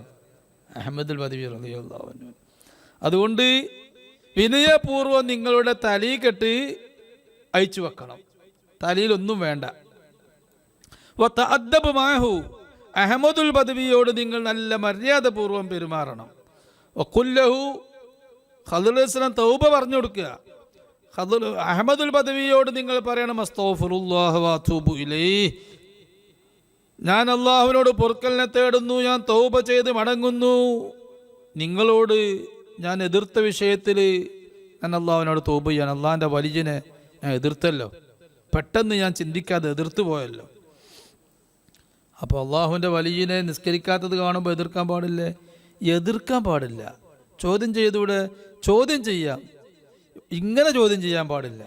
അഹ്മദുൽ ബദവി റളിയല്ലാഹു അൻഹു. അതുകൊണ്ട് വിനയപൂർവ്വം നിങ്ങളുടെ തലീകെട്ട് അയച്ചു വെക്കണം, തലയിലൊന്നും വേണ്ട. വതഅദ്ദബ് മഅഹു, അഹ്മദുൽ ബദവിയോട് നിങ്ങൾ നല്ല മര്യാദപൂർവ്വം പെരുമാറണം. വഖുല്ലഹു, ഖദർ അലൈഹിസ്സലാം തൗബ പറഞ്ഞു കൊടുക്കുക. അഹ്മദുൽ ബദവിയോട് നിങ്ങൾ പറയണം, അസ്തഗ്ഫിറുല്ലാഹ വഅതൂബു ഇലൈഹി, ഞാൻ അള്ളാഹുവിനോട് പൊറുക്കലിനെ തേടുന്നു, ഞാൻ തൗബ ചെയ്ത് മടങ്ങുന്നു. നിങ്ങളോട് ഞാൻ എതിർത്ത വിഷയത്തിൽ ഞാൻ അള്ളാഹുവിനോട് തൗബ ചെയ്യാൻ, അള്ളാഹിൻ്റെ വലിയനെ ഞാൻ എതിർത്തല്ലോ, പെട്ടെന്ന് ഞാൻ ചിന്തിക്കാതെ എതിർത്തു പോയല്ലോ. അപ്പോൾ അള്ളാഹുവിൻ്റെ വലിയനെ നിസ്കരിക്കാത്തത് കാണുമ്പോൾ എതിർക്കാൻ പാടില്ലേ? എതിർക്കാൻ പാടില്ല. ചോദ്യം ചെയ്തൂടെ? ചോദ്യം ചെയ്യാം, ഇങ്ങനെ ചോദ്യം ചെയ്യാൻ പാടില്ല.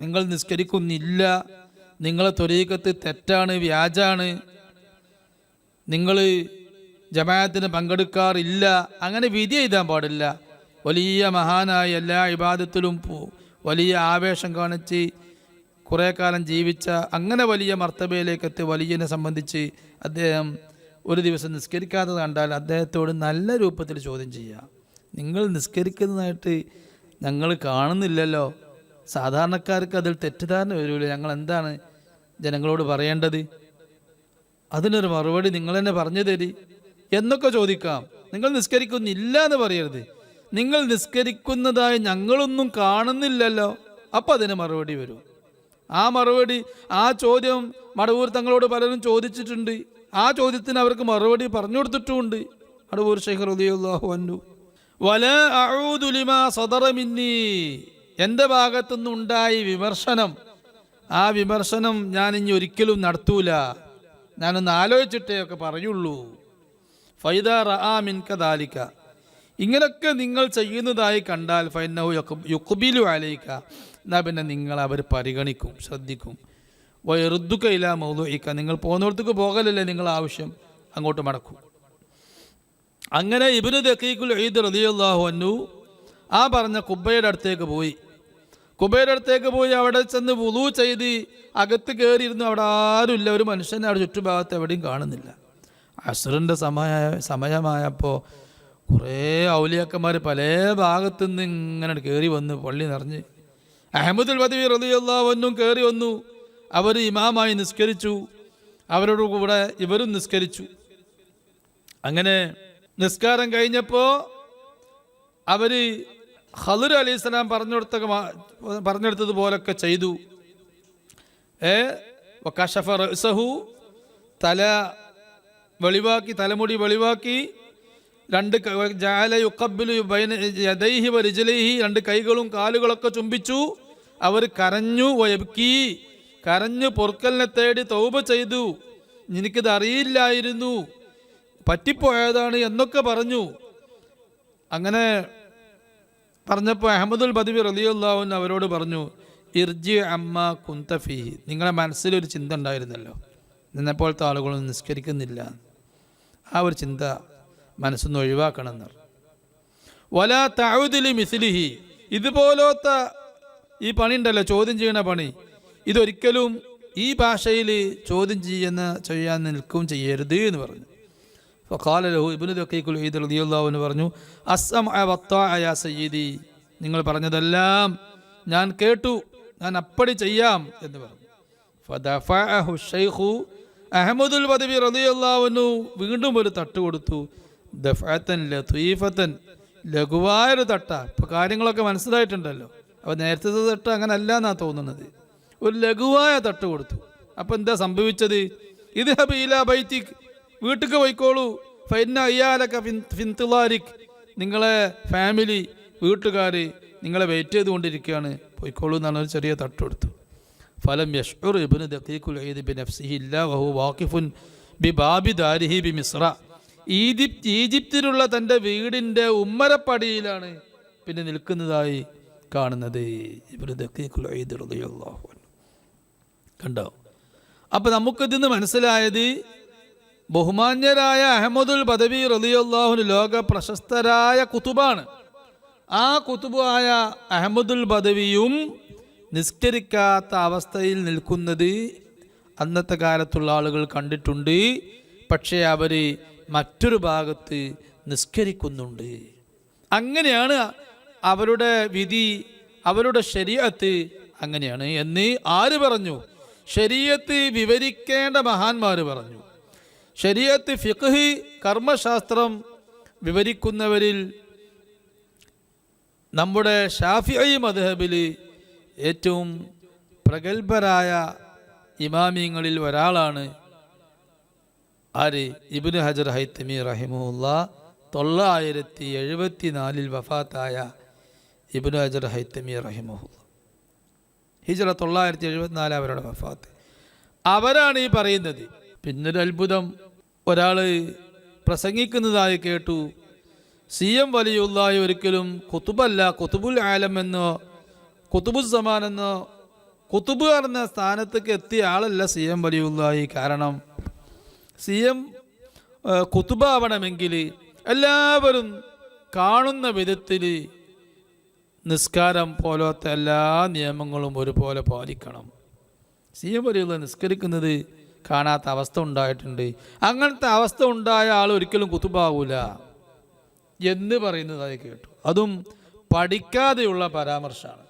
നിങ്ങൾ നിസ്കരിക്കുന്നില്ല, നിങ്ങളെ ത്വരീഖത്ത് തെറ്റാണ്, വ്യാജാണ്, നിങ്ങൾ ജമാഅത്തിന് പങ്കെടുക്കാറില്ല, അങ്ങനെ വിധി എഴുതാൻ പാടില്ല. വലിയ മഹാനായി എല്ലാ ഇബാദത്തിലും വലിയ ആവേശം കാണിച്ച് കുറേ കാലം ജീവിച്ച, അങ്ങനെ വലിയ മർത്തബയിലേക്ക് എത്തി വലിയനെ സംബന്ധിച്ച് അദ്ദേഹം ഒരു ദിവസം നിസ്കരിക്കാത്തത് കണ്ടാൽ അദ്ദേഹത്തോട് നല്ല രൂപത്തിൽ ചോദ്യം ചെയ്യുക. നിങ്ങൾ നിസ്കരിക്കുന്നതായിട്ട് ഞങ്ങൾ കാണുന്നില്ലല്ലോ, സാധാരണക്കാർക്ക് അതിൽ തെറ്റിദ്ധാരണ വരില്ല, ഞങ്ങൾ എന്താണ് ജനങ്ങളോട് പറയേണ്ടത്? അതിനൊരു മറുപടി നിങ്ങൾ തന്നെ പറഞ്ഞു തരി എന്നൊക്കെ ചോദിക്കാം. നിങ്ങൾ നിസ്കരിക്കുന്നില്ല എന്ന് പറയരുത്. നിങ്ങൾ നിസ്കരിക്കുന്നതായി ഞങ്ങളൊന്നും കാണുന്നില്ലല്ലോ, അപ്പം അതിന് മറുപടി വരും. ആ മറുപടി, ആ ചോദ്യം മടവൂർ തങ്ങളോട് പലരും ചോദിച്ചിട്ടുണ്ട്. ആ ചോദ്യത്തിന് അവർക്ക് മറുപടി പറഞ്ഞു കൊടുത്തിട്ടുമുണ്ട്. മടവൂർ ശൈഖ് റളിയല്ലാഹു അൻഹു വലാ അഊദു ലിമാ സദറ മിന്നി, എൻ്റെ ഭാഗത്തുനിന്നുണ്ടായി വിമർശനം, ആ വിമർശനം ഞാൻ ഇനി ഒരിക്കലും നടത്തൂല, ഞാനൊന്ന് ആലോചിച്ചിട്ടേ ഒക്കെ പറയുള്ളൂ. ഫൈദാ റആ മിൻക ദാലിക, ഇങ്ങനൊക്കെ നിങ്ങൾ ചെയ്യുന്നതായി കണ്ടാൽ ഫൈന്നഹു യുഖ്ബിലു അലൈക, എന്നാൽ പിന്നെ നിങ്ങൾ അവർ പരിഗണിക്കും, ശ്രദ്ധിക്കും. വയറുദ്ദുക ഇലാ മൗദുഇക, നിങ്ങൾ പോകുന്നിടത്തേക്ക് പോകലല്ലേ നിങ്ങൾ ആവശ്യം, അങ്ങോട്ട് മടക്കും. അങ്ങനെ ഇബ്നു ദഖീഖുൽ ഈദ് റളിയല്ലാഹു അൻഹു ആ പറഞ്ഞ കുബ്ബയുടെ അടുത്തേക്ക് പോയി. കുബയുടെ അടുത്തേക്ക് പോയി അവിടെ ചെന്ന് വുളൂ ചെയ്ത് അകത്ത് കയറിയിരുന്നു. അവിടെ ആരുമില്ല, ഒരു മനുഷ്യനെ അവിടെ ചുറ്റുഭാഗത്ത് എവിടെയും കാണുന്നില്ല. അസ്റിൻ്റെ സമയമായപ്പോൾ കുറേ ഔലിയാക്കന്മാർ പല ഭാഗത്തുനിന്ന് ഇങ്ങനെ കയറി വന്ന് പള്ളി നിറഞ്ഞ്. അഹ്മദുൽ ബദവി റളിയല്ലാഹു അൻഹു കയറി വന്നു. അവർ ഇമാമായി നിസ്കരിച്ചു, അവരോട് കൂടെ ഇവരും നിസ്കരിച്ചു. അങ്ങനെ നിസ്കാരം കഴിഞ്ഞപ്പോൾ അവർ ഖളിർ അലൈഹിസ്സലാം പറഞ്ഞെടുത്തതുപോലൊക്കെ ചെയ്തു. വകശഫ റഅ്സഹു, തല വെളിവാക്കി, തലമുടി വെളിവാക്കി. ജഅല യുഖബ്ബിലു ബൈന യദൈഹി വരിജ്ലൈഹി, രണ്ട് കൈകളും കാലുകളൊക്കെ ചുംബിച്ചു. അവർ കരഞ്ഞു. വയബ്കി, കരഞ്ഞു പൊറുക്കലിനെ തേടി തൗബ ചെയ്തു. എനിക്കിത് അറിയില്ലായിരുന്നു, പറ്റിപ്പോയതാണ് എന്നൊക്കെ പറഞ്ഞു. അങ്ങനെ പറഞ്ഞപ്പോൾ അഹ്മദുൽ ബദവി റളിയല്ലാഹു അൻഹു അവരോട് പറഞ്ഞു, ഇർജി അമ്മ കുന്ത ഫീഹി, നിങ്ങളുടെ മനസ്സിലൊരു ചിന്ത ഉണ്ടായിരുന്നല്ലോ, നിന്നെപ്പോലത്തെ ആളുകളൊന്നും നിസ്കരിക്കുന്നില്ല, ആ ഒരു ചിന്ത മനസ്സൊന്ന് ഒഴിവാക്കണമെന്ന്. വലാ തഊദ് ലി മിസ്ലിഹി, ഇതുപോലത്തെ ഈ പണി ഉണ്ടല്ലോ, ചോദ്യം ചെയ്യുന്ന പണി, ഇതൊരിക്കലും ഈ ഭാഷയിൽ ചോദ്യം ചെയ്യാൻ നിൽക്കുകയും ചെയ്യരുത് എന്ന് പറഞ്ഞു. ഫഖാല ലഹു ഇബ്നു ദഖീഖുൽ ഈദ് റളിയല്ലാഹു അൻഹു പറഞ്ഞു, അസ്സമഅ വത്താഅ യാ സയ്യിദി, നിങ്ങൾ പറഞ്ഞതെല്ലാം ഞാൻ കേട്ടു, ഞാൻ അപ്പടി ചെയ്യാം എന്ന് പറഞ്ഞു. ഫദഫഅഹു ശൈഖു, അഹ്മദുൽ ബദവി റളിയല്ലാഹു അൻഹു വീണ്ടും ഒരു തട്ട് കൊടുത്തു. ദഫഅതൻ ലതീഫതൻ, ലഘുവായൊരു തട്ട. ഇപ്പോൾ കാര്യങ്ങളൊക്കെ മനസ്സിലായിട്ടുണ്ടല്ലോ. അപ്പോൾ നേരത്തെ തട്ട് അങ്ങനെ അല്ല എന്നാണ് തോന്നുന്നത്. ഒരു ലഘുവായ തട്ട് കൊടുത്തു. അപ്പോൾ എന്താ സംഭവിച്ചത്? ഇദ്ഹബ് ഇലാ ബൈതിക്, വീട്ടിലേക്ക് പോയിക്കോളൂ. ഫൈന്ന അയ്യാലക ഫിൻതിലാരിക്, നിങ്ങളെ ഫാമിലി, വീട്ടുകാർ നിങ്ങളെ വെയിറ്റ് ചെയ്തുകൊണ്ടിരിക്കുകയാണ്, പോയിക്കോളൂ എന്നാണ് ഒരു ചെറിയ തട്ട് കൊടുത്തു. ഫലം യഷ്ഉർ ഇബ്നു ദഖീഖുൽ ഈദ് ബിനഫ്സിഹി ഇല്ലാ വഹു വാഖിഫുൻ ബിബാബി ദാരിഹി ബിമിസ്ര, ഈജിപ്തിലുള്ള തൻ്റെ വീടിൻ്റെ ഉമ്മരപ്പടിയിലാണ് പിന്നെ നിൽക്കുന്നതായി കാണുന്നത് ഇബ്നു ദഖീഖുൽ ഈദ് റളിയല്ലാഹു അൻഹു. കണ്ടോ? അപ്പം നമുക്കിതിന്ന് മനസ്സിലായത്, ബഹുമാന്യരായ അഹ്മദുൽ ബദവി റളിയല്ലാഹു അൻഹു ലോക പ്രശസ്തരായ കുതുബാണ്. ആ കുതുബായ അഹ്മദുൽ ബദവിയും നിസ്കരിക്കാത്ത അവസ്ഥയിൽ നിൽക്കുന്നത് അന്നത്തെ കാലത്തുള്ള ആളുകൾ കണ്ടിട്ടുണ്ട്. പക്ഷേ അവർ മറ്റൊരു ഭാഗത്ത് നിസ്കരിക്കുന്നുണ്ട്. അങ്ങനെയാണ് അവരുടെ വിധി, അവരുടെ ശരീഅത്ത് അങ്ങനെയാണ് എന്ന് ആര് പറഞ്ഞു? ശരീഅത്ത് വിവരിക്കേണ്ട മഹാന്മാർ പറഞ്ഞു. ശരീഅത്ത്, ഫിഖ്ഹ്, കർമ്മശാസ്ത്രം വിവരിക്കുന്നവരിൽ നമ്മുടെ ഷാഫിഈ മദ്ഹബിൽ ഏറ്റവും പ്രഗത്ഭരായ ഇമാമിങ്ങളിൽ ഒരാളാണ് ആര്? ഇബ്നു ഹജർ ഹൈത്തമി റഹിമഹുല്ലാ. 974 വഫാത്തായ ഇബ്നു ഹജർ ഹൈത്തമി റഹിമഹുല്ലാ. ഹിജ്റ 974 അവരുടെ വഫാത്ത്. അവരാണ് ഈ പറയുന്നത്. പിന്നൊരു അത്ഭുതം, ഒരാൾ പ്രസംഗിക്കുന്നതായി കേട്ടു. CM വലിയുള്ളാഹി ഒരിക്കലും കുതുബല്ല, കുതുബുൽ ആലം എന്നോ കുതുബുസ് സമാൻ എന്നോ കുതുബ് എന്ന സ്ഥാനത്തേക്ക് എത്തിയ ആളല്ല CM വലിയുള്ളാഹി. കാരണം CM കുതുബാവണമെങ്കിൽ എല്ലാവരും കാണുന്ന വിധത്തിൽ നിസ്കാരം പോലത്തെ എല്ലാ നിയമങ്ങളും ഒരുപോലെ പാലിക്കണം. CM വലിയുള്ള നിസ്കരിക്കുന്നത് കാണാത്ത അവസ്ഥ ഉണ്ടായിട്ടുണ്ട്. അങ്ങനത്തെ അവസ്ഥ ഉണ്ടായ ആൾ ഒരിക്കലും കുതുബാവൂല എന്ന് പറയുന്നതായി കേട്ടു. അതും പഠിക്കാതെയുള്ള പരാമർശമാണ്.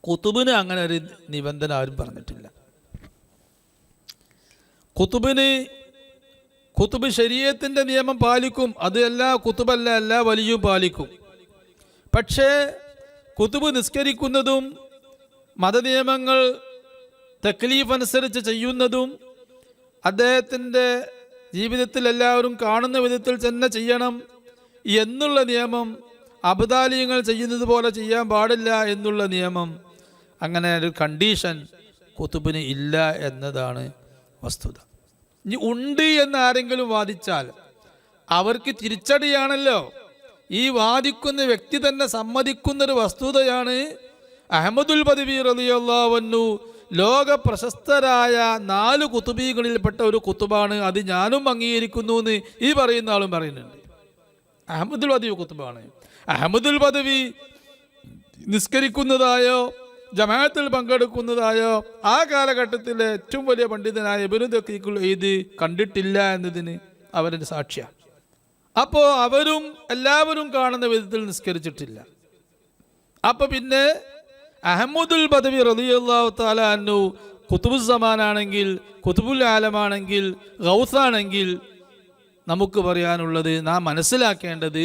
കുതുബിന് അങ്ങനെ ഒരു നിബന്ധന ആരും പറഞ്ഞിട്ടില്ല. കുത്തുബ് ശരീഅത്തിന്റെ നിയമം പാലിക്കും, അത് എല്ലാ കുത്തുബല്ല, എല്ലാ വലിയും പാലിക്കും. പക്ഷേ കുത്തുബ് നിസ്കരിക്കുന്നതും മതനിയമങ്ങൾ തക്ലീഫ് അനുസരിച്ച് ചെയ്യുന്നതും അദ്ദേഹത്തിൻ്റെ ജീവിതത്തിൽ എല്ലാവരും കാണുന്ന വിധത്തിൽ തന്നെ ചെയ്യണം എന്നുള്ള നിയമം, അബ്ദാലിയങ്ങൾ ചെയ്യുന്നത് പോലെ ചെയ്യാൻ പാടില്ല എന്നുള്ള നിയമം, അങ്ങനെ ഒരു കണ്ടീഷൻ കുത്തുബിന് ഇല്ല എന്നതാണ് വസ്തുത. ഇനി ഉണ്ട് എന്ന് ആരെങ്കിലും വാദിച്ചാൽ അവർക്ക് തിരിച്ചടിയാണല്ലോ. ഈ വാദിക്കുന്ന വ്യക്തി തന്നെ സമ്മതിക്കുന്നൊരു വസ്തുതയാണ് അഹ്മദുൽ ബദവി റളിയല്ലാഹു അൻഹു ലോക പ്രശസ്തരായ 4 കുത്തുബീകളിൽപ്പെട്ട ഒരു കുത്തുബാണ്, അത് ഞാനും അംഗീകരിക്കുന്നു എന്ന് ഈ പറയുന്ന ആളും പറയുന്നുണ്ട്. അഹ്മദുൽ ബദവി കുത്തുബാണ്. അഹ്മദുൽ ബദവി നിസ്കരിക്കുന്നതായോ ജമാഅത്തിൽ പങ്കെടുക്കുന്നതായോ ആ കാലഘട്ടത്തിലെ ഏറ്റവും വലിയ പണ്ഡിതനായ ഇബ്നു ദഖീഖുൽ ഈദ് കണ്ടിട്ടില്ല എന്നതിന് അവരുടെ സാക്ഷിയാണ്. അപ്പോൾ അവരും എല്ലാവരും കാണുന്ന വിധത്തിൽ നിസ്കരിച്ചിട്ടില്ല. അപ്പോൾ പിന്നെ അഹ്മദുൽ ബദവി റളിയല്ലാഹു തആല അൻഹു ഖുതുബുസ്സമാനാണെങ്കിൽ, ഖുതുബുൽ ആലമാണെങ്കിൽ, ഗൗസാണെങ്കിൽ നമുക്ക് പറയാനുള്ളത്, നാം മനസ്സിലാക്കേണ്ടത്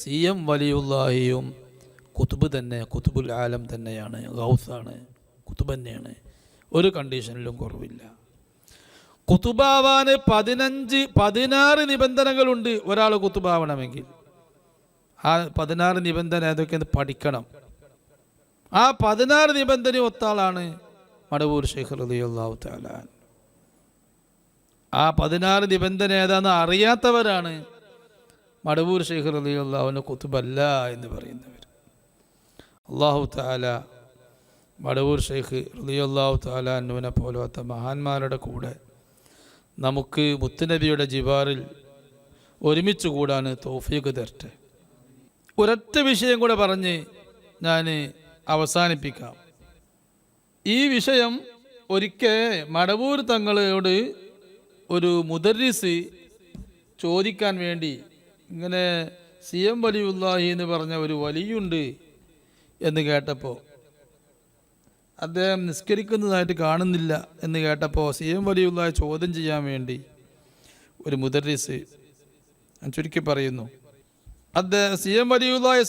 CM വലിയുല്ലാഹിയും കുത്തുബ് തന്നെ, കുത്തുബുൽ ആലം തന്നെയാണ്, ഗൗസാണ്, കുത്തുബ് തന്നെയാണ്. ഒരു കണ്ടീഷനിലും കുറവില്ല. കുത്തുബാവാന് 16 നിബന്ധനകളുണ്ട് ഒരാൾ കുത്തുബാവണമെങ്കിൽ. ആ 16 നിബന്ധന ഏതൊക്കെയെന്ന് പഠിക്കണം. ആ 16 നിബന്ധന ഒത്താളാണ് മടവൂർ ശൈഖ് റളിയല്ലാഹു തആല. ആ 16 നിബന്ധന ഏതാണെന്ന് അറിയാത്തവരാണ് മടവൂർ ശൈഖ് റളിയല്ലാഹു അൻഹു കുത്തുബല്ല എന്ന് പറയുന്നവർ. അല്ലാഹു തആല മടവൂർ ശൈഖ് റളിയല്ലാഹു തആല അൻഹുവിനെ പോലത്തെ മഹാന്മാരുടെ കൂടെ നമുക്ക് മുത്തുനബിയുടെ ജിവാറിൽ ഒരുമിച്ച് കൂടാൻ തൗഫീഖ് തരട്ടെ. ഒരൊറ്റ വിഷയം കൂടെ പറഞ്ഞ് ഞാൻ അവസാനിപ്പിക്കാം. ഈ വിഷയം ഒരിക്കൽ മടവൂർ തങ്ങളോട് ഒരു മുദർരിസ് ചോദിക്കാൻ വേണ്ടി, ഇങ്ങനെ CM വലിയുല്ലാഹി എന്ന് പറഞ്ഞ ഒരു വലിയുണ്ട് എന്ന് കേട്ടപ്പോൾ, അദ്ദേഹം നിസ്കരിക്കുന്നതായിട്ട് കാണുന്നില്ല എന്ന് കേട്ടപ്പോൾ CM വലിയുല്ലാഹി ചോദ്യം ചെയ്യാൻ വേണ്ടി ഒരു മുദർരിസ്, ഞാൻ ചുരുക്കി പറയുന്നു, അദ്ദേഹം CM വലിയുല്ലാഹി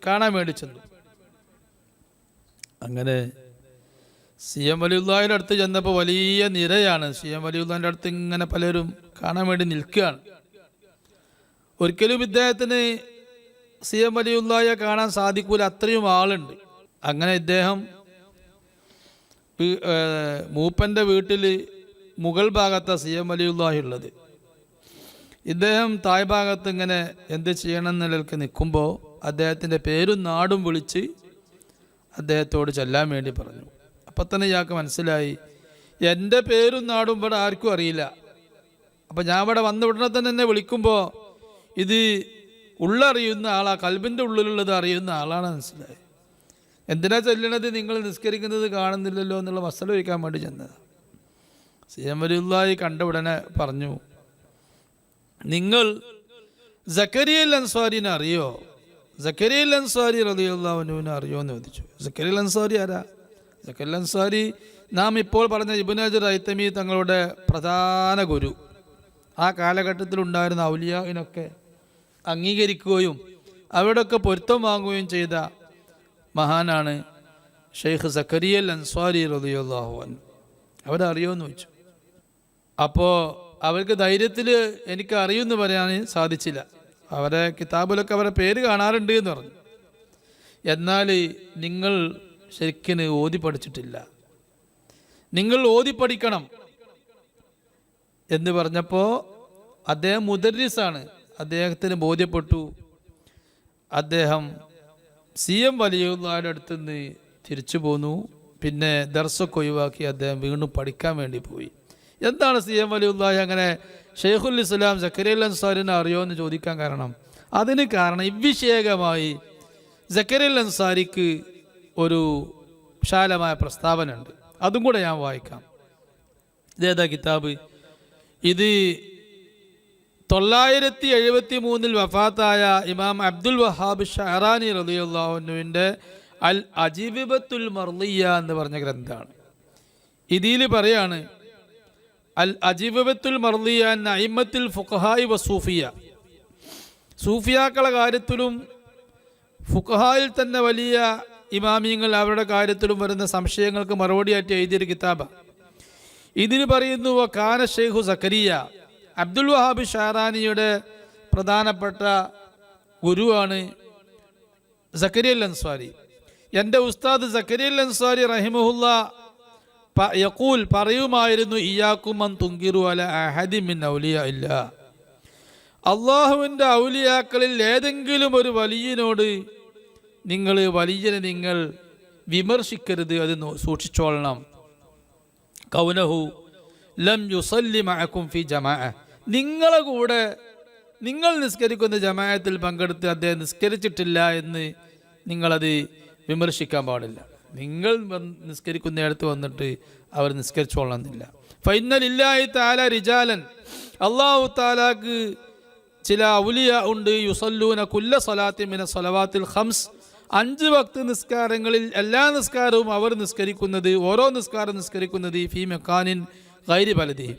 കാണാൻ വേണ്ടി ചെന്നു. അങ്ങനെ CM വലിയുല്ലാഹിയുടെ അടുത്ത് ചെന്നപ്പോൾ വലിയ നിരയാണ്. CM വലിയുല്ലാഹിൻ്റെ അടുത്ത് ഇങ്ങനെ പലരും കാണാൻ വേണ്ടി നിൽക്കുകയാണ്. ഒരിക്കലും ഇദ്ദേഹത്തിന് CM വലിയുല്ലാഹിയെ കാണാൻ സാധിക്കൂല, അത്രയും ആളുണ്ട്. അങ്ങനെ ഇദ്ദേഹം മൂപ്പൻ്റെ വീട്ടിൽ മുകൾ ഭാഗത്താണ് CM വലിയുല്ലാഹി ഉള്ളത്. ഇദ്ദേഹം തായ് ഭാഗത്ത് ഇങ്ങനെ എന്ത് ചെയ്യണം എന്ന നിലയ്ക്ക് നിൽക്കുമ്പോൾ അദ്ദേഹത്തിൻ്റെ പേരും നാടും വിളിച്ച് അദ്ദേഹത്തോട് ചെല്ലാൻ വേണ്ടി പറഞ്ഞു. അപ്പം തന്നെ ഇയാൾക്ക് മനസ്സിലായി, എൻ്റെ പേരും നാടും ഇവിടെ ആർക്കും അറിയില്ല. അപ്പം ഞാൻ ഇവിടെ വന്ന ഉടനെ തന്നെ എന്നെ വിളിക്കുമ്പോൾ ഇത് ഉള്ളറിയുന്ന ആളാണ്, കൽബിൻ്റെ ഉള്ളിലുള്ളത് അറിയുന്ന ആളാണ് മനസ്സിലായി. എന്തിനാ ചെല്ലണത്, നിങ്ങൾ നിസ്കരിക്കുന്നത് കാണുന്നില്ലല്ലോ എന്നുള്ള മസല വയ്ക്കാൻ വേണ്ടി ചെന്നതാണ്. CM വലിയുല്ലാഹി കണ്ട ഉടനെ പറഞ്ഞു, നിങ്ങൾ സക്കരിയൽ അൻസാരിനെ അറിയോ? സക്കരിയൽ അൻസാരി റളിയല്ലാഹു അൻഹുവിനെ അറിയോ എന്ന് ചോദിച്ചു. സക്കരിയൽ അൻസാരി ആരാ? സക്കരിയൽ അൻസാരി നാം ഇപ്പോൾ പറഞ്ഞ ഇബ്നു ഹജർ ഹൈതമി തങ്ങളുടെ പ്രധാന ഗുരു. ആ കാലഘട്ടത്തിലുണ്ടായിരുന്ന ഔലിയാവിനൊക്കെ അംഗീകരിക്കുകയും അവരുടെയൊക്കെ പൊരുത്തം വാങ്ങുകയും ചെയ്ത മഹാനാണ് ഷെയ്ഖ് സക്കരിയൽ അൻസാരി റളിയല്ലാഹു അൻഹു. അവരറിയോന്ന് ചോദിച്ചു. അപ്പോൾ അവർക്ക് ധൈര്യത്തിൽ എനിക്ക് അറിയുമെന്ന് പറയാൻ സാധിച്ചില്ല. അവരെ കിതാബിലൊക്കെ അവരുടെ പേര് കാണാറുണ്ട് എന്ന് പറഞ്ഞു. എന്നാൽ നിങ്ങൾ ശരിക്കും ഓതി പഠിച്ചിട്ടില്ല, നിങ്ങൾ ഓതി പഠിക്കണം എന്ന് പറഞ്ഞപ്പോൾ അദ്ദേഹം മുദർരിസാണ്. അദ്ദേഹത്തിന് ബോധ്യപ്പെട്ടു. അദ്ദേഹം CM വലിയുല്ലാഹിയുടെ അടുത്ത് നിന്ന് തിരിച്ചു പോന്നു. പിന്നെ ദർസൊക്കെ ഒഴിവാക്കി അദ്ദേഹം വീണ്ടും പഠിക്കാൻ വേണ്ടി പോയി. എന്താണ് CM വലിയുല്ലാഹി അങ്ങനെ ഷെയ്ഖുൽ ഇസ്ലാം സക്കരിയൽ അൻസാരിനെ അറിയോ എന്ന് ചോദിക്കാൻ കാരണം? അതിന് കാരണം ഇവിഷയകമായി സക്കരിയൽ അൻസാരിക്ക് ഒരു വിശാലമായ പ്രസ്താവന ഉണ്ട്. അതും കൂടെ ഞാൻ വായിക്കാം. ഇതേതാ കിതാബ്? ഇത് 973 വഫാത്തായ ഇമാം അബ്ദുൽ വഹാബ് ഷഅറാനി റളിയല്ലാഹു അൻഹുവിൻ്റെ അൽ അജീബത്തുൽ മർളിയ എന്ന് പറഞ്ഞ ഗ്രന്ഥമാണ്. ഇതിൽ പറയാണ്, അൽ അജിബത്തുൽ മർദിയ നഇമത്തുൽ ഫുഖഹായി വസൂഫിയ. സൂഫിയാക്കളുടെ കാര്യത്തിലും ഫുഖഹായിൽ തന്നെ വലിയ ഇമാമിയങ്ങൾ അവരുടെ കാര്യത്തിലും വരുന്ന സംശയങ്ങൾക്ക് മറുപടിയായിട്ട് എഴുതിയൊരു കിതാബ. ഇതിന് പറയുന്നു കാന ഷെയ്ഖു സക്കരിയ, അബ്ദുൽ വഹാബ് ഷാറാനിയുടെ പ്രധാനപ്പെട്ട ഗുരുവാണ് സക്കരിയൽ അൻസാരി. എൻ്റെ ഉസ്താദ് സക്കരിയൽ അൻസാരി റഹിമഹുല്ല യഖൂൽ പറയുമായിരുന്നു, ഇയ്യാക്കും അൻ തുങ്കിറു അല അഹദി മിൻ ഔലിയാ ഇല്ലാ, അള്ളാഹുവിൻ്റെ ഔലിയാക്കളിൽ ഏതെങ്കിലും ഒരു വലിയനോട് നിങ്ങൾ വിമർശിക്കരുത്, അത് സൂക്ഷിച്ചോളണം. കൗനഹു ലം യുസല്ലി മഅകും ഫി ജമാഅ, നിങ്ങളെ കൂടെ നിങ്ങൾ നിസ്കരിക്കുന്ന ജമാഅത്തിൽ പങ്കെടുത്ത് അദ്ദേഹം നിസ്കരിച്ചിട്ടില്ല എന്ന് നിങ്ങളത് വിമർശിക്കാൻ പാടില്ല. നിങ്ങൾ നിസ്കരിക്കുന്നിടത്ത് വന്നിട്ട് അവർ നിസ്കരിച്ചോളണമെന്നില്ല. ഫൈനലില്ലാഹി തആല റിജാലൻ, അല്ലാഹു തആലാക്ക് ചില ഔലിയ ഉണ്ട്, യുസല്ലൂന കുല്ല സ്വലാത്തി മിന സ്വലവാത്തിൽ ഖംസ്, 5 വക്ത് നിസ്കാരങ്ങളിൽ എല്ലാ നിസ്കാരവും അവർ നിസ്കരിക്കുന്നത്, ഓരോ നിസ്കാരം നിസ്കരിക്കുന്നത് ഫീ മക്കാനിൻ ഗൈരി ബലദി,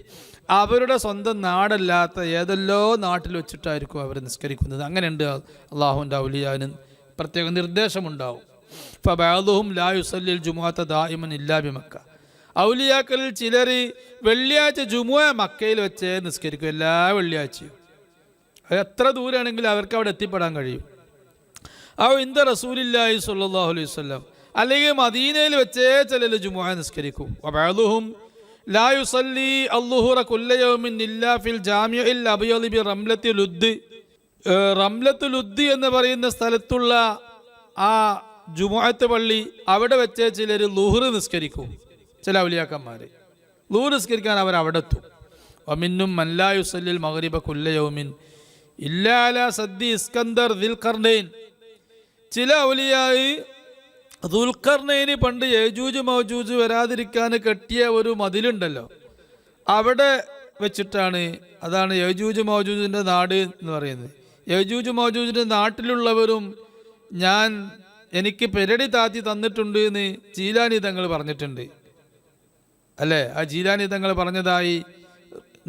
അവരുടെ സ്വന്തം നാടല്ലാത്ത ഏതെല്ലോ നാട്ടിൽ വെച്ചിട്ടായിരിക്കും അവർ നിസ്കരിക്കുന്നത്. അങ്ങനെയുണ്ട് അള്ളാഹുവിൻ്റെ ഔലിയാന് പ്രത്യേക നിർദ്ദേശമുണ്ടാവും. ഫബഅദുഹും ലാ യുസല്ലിൽ ജുമുഅത ദായിമൻ ഇല്ലാ ബിമക്ക, ഔലിയാക്കളിൽ ചിലർ വെള്ളിയാഴ്ച ജുമുഅ മക്കയിൽ വെച്ച് നിസ്കരിക്കും, എല്ലാ വെള്ളിയാഴ്ചയും. അത് എത്ര ദൂരമാണെങ്കിലും അവർക്ക് അവിടെ എത്തിപ്പെടാൻ കഴിയും. ഇന്ദ റസൂലില്ലാഹി സ്വല്ലല്ലാഹു അലൈഹി വസല്ലം, അല്ലെങ്കിൽ മദീനയിൽ വെച്ചേ ചിലർ ജുമുഅ നിസ്കരിക്കും. വബഅദുഹും ലാ യുസല്ലി അൽളുഹുറ കുല്ല യൗമിൻ ഇല്ലാ ഫിൽ ജാമിഉൽ അബിയദ് ബി റംലത്തി ലുദ്, റംലത്ത് ലുദ് എന്ന് പറയുന്ന സ്ഥലത്തുള്ള ആ ജുമുഅത്ത് പള്ളി, അവിടെ വെച്ചേ ചിലർ ളുഹ്ർ നിസ്കരിക്കും. ചില ഔലിയാക്കന്മാർ ളുഹ്ർ നിസ്കരിക്കാൻ അവർ അവിടെ എത്തും. വമിന്നും മൻ ലാ യുസല്ലിൽ മഗ്രിബ കുല്ല യൗമിൻ ഇല്ലാ അലാ സദ്ദി ഇസ്കന്ദർ ദുൽഖർനൈൻ, ചില ഔലിയായി ദുൽഖർനൈന് പണ്ട് യജൂജ് മൗജൂജ് വരാതിരിക്കാൻ കെട്ടിയ ഒരു മതിലുണ്ടല്ലോ, അവിടെ വെച്ചിട്ടാണ്, അതാണ് യജൂജ് മൗജൂജിൻ്റെ നാട് എന്ന് പറയുന്നത്. യജൂജ് മൗജൂജിൻ്റെ നാട്ടിലുള്ളവരും എനിക്ക് പെരടി താത്തി തന്നിട്ടുണ്ട് എന്ന് ജീലാനി തങ്ങൾ പറഞ്ഞിട്ടുണ്ട് അല്ലേ. ആ ജീലാനി തങ്ങൾ പറഞ്ഞതായി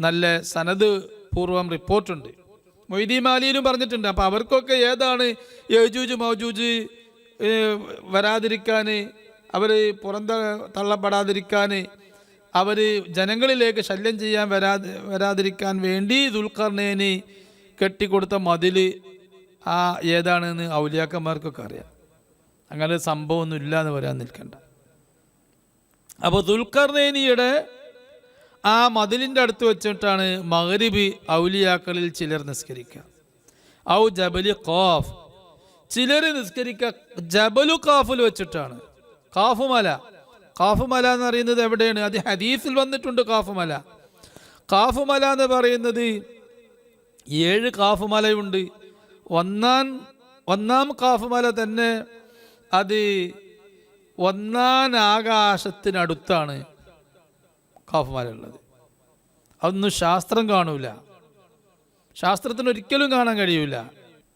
നല്ല സനദ് പൂർവം റിപ്പോർട്ടുണ്ട്. മൊയ്തീൻ മാലിയിലും പറഞ്ഞിട്ടുണ്ട്. അപ്പോൾ അവർക്കൊക്കെ ഏതാണ് യജൂജ് മൗജൂജ് വരാതിരിക്കാൻ, അവർ തള്ളപ്പെടാതിരിക്കാൻ, അവർ ജനങ്ങളിലേക്ക് ശല്യം ചെയ്യാൻ വരാതിരിക്കാൻ വേണ്ടി ദുൽഖർനൈന് കെട്ടിക്കൊടുത്ത മതിൽ ഏതാണെന്ന് ഔലിയാക്കന്മാർക്കൊക്കെ അറിയാം. അങ്ങനെ സംഭവമൊന്നും ഇല്ല എന്ന് പറയാൻ നിൽക്കണ്ട. അപ്പോൾ ദുൽഖർനൈനിയുടെ ആ മതിലിൻ്റെ അടുത്ത് വെച്ചിട്ടാണ് മഗ്രിബ് ഔലിയാക്കളിൽ ചിലർ നിസ്കരിക്കുക. ഔ ജബലി ഖാഫ്, ചിലർ നിസ്കരിക്കുക ജബലു ഖാഫിൽ വെച്ചിട്ടാണ്. ഖാഫുമല എന്ന് പറയുന്നത് എവിടെയാണ്? അത് ഹദീസിൽ വന്നിട്ടുണ്ട്. ഖാഫുമല എന്ന് പറയുന്നത് 7 ഖാഫുമലയുണ്ട്. ഒന്നാം ഖാഫുമല തന്നെ അത് 1-ാം ആകാശത്തിനടുത്താണ് ഖാഫുമല ഉള്ളത്. അതൊന്നും ശാസ്ത്രം കാണൂല, ശാസ്ത്രത്തിന് ഒരിക്കലും കാണാൻ കഴിയൂല.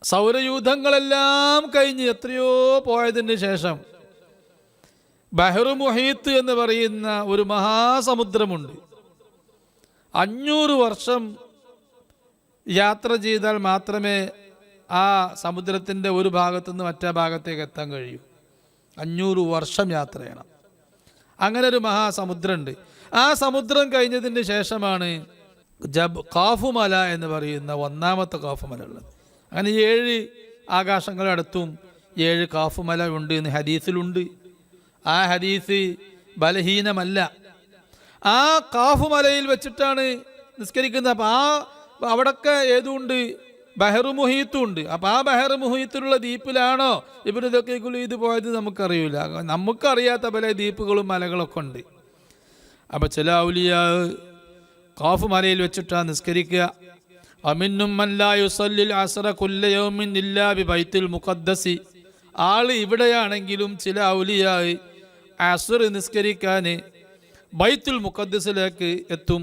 സൗരയൂഥങ്ങളെല്ലാം കഴിഞ്ഞ് എത്രയോ പോയതിന് ശേഷം ബഹ്റു മുഹീത്ത് എന്ന് പറയുന്ന ഒരു മഹാസമുദ്രമുണ്ട്. 500 വർഷം യാത്ര ചെയ്താൽ മാത്രമേ ആ സമുദ്രത്തിൻ്റെ ഒരു ഭാഗത്തുനിന്ന് മറ്റേ ഭാഗത്തേക്ക് എത്താൻ കഴിയൂ. 500 വർഷം യാത്ര ചെയ്യണം. അങ്ങനെ ഒരു മഹാസമുദ്രമുണ്ട്. ആ സമുദ്രം കഴിഞ്ഞതിന് ശേഷമാണ് ഖാഫുമല എന്ന് പറയുന്ന 1-ാമത്തെ ഖാഫുമല ഉള്ളത്. അങ്ങനെ 7 ആകാശങ്ങളടുത്തും 7 ഖാഫുമല ഉണ്ട് എന്ന് ഹദീസിലുണ്ട്. ആ ഹദീസ് ബലഹീനമല്ല. ആ ഖാഫുമലയിൽ വെച്ചിട്ടാണ് നിസ്കരിക്കുന്നത്. അപ്പോൾ അവിടൊക്കെ ഏതുണ്ട്? ബഹ്റു മുഹീത്തും ഉണ്ട്. അപ്പോൾ ആ ബഹ്റു മുഹീത്തിലുള്ള ദ്വീപിലാണോ ഇതൊക്കെ ഇത് പോയത് നമുക്കറിയില്ല. നമുക്കറിയാത്ത പല ദ്വീപുകളും മലകളൊക്കെ ഉണ്ട്. അപ്പോൾ ചില ഔലിയാ ഖാഫ് മലയിൽ വെച്ചിട്ടാണ് നിസ്കരിക്കുക. അമിന്നും മൻ ലാ യുസല്ലിൽ അസ്റ കുല്ല യൗമിൻ ഇല്ലാ ബി ബൈത്തുൽ മുഖദ്ദസി, ആൾ ഇവിടെയാണെങ്കിലും ചില ഔലിയാ അസ്ർ നിസ്കരിക്കാൻ ബൈത്തുൽ മുഖദ്ദസിലേക്ക് എത്തും.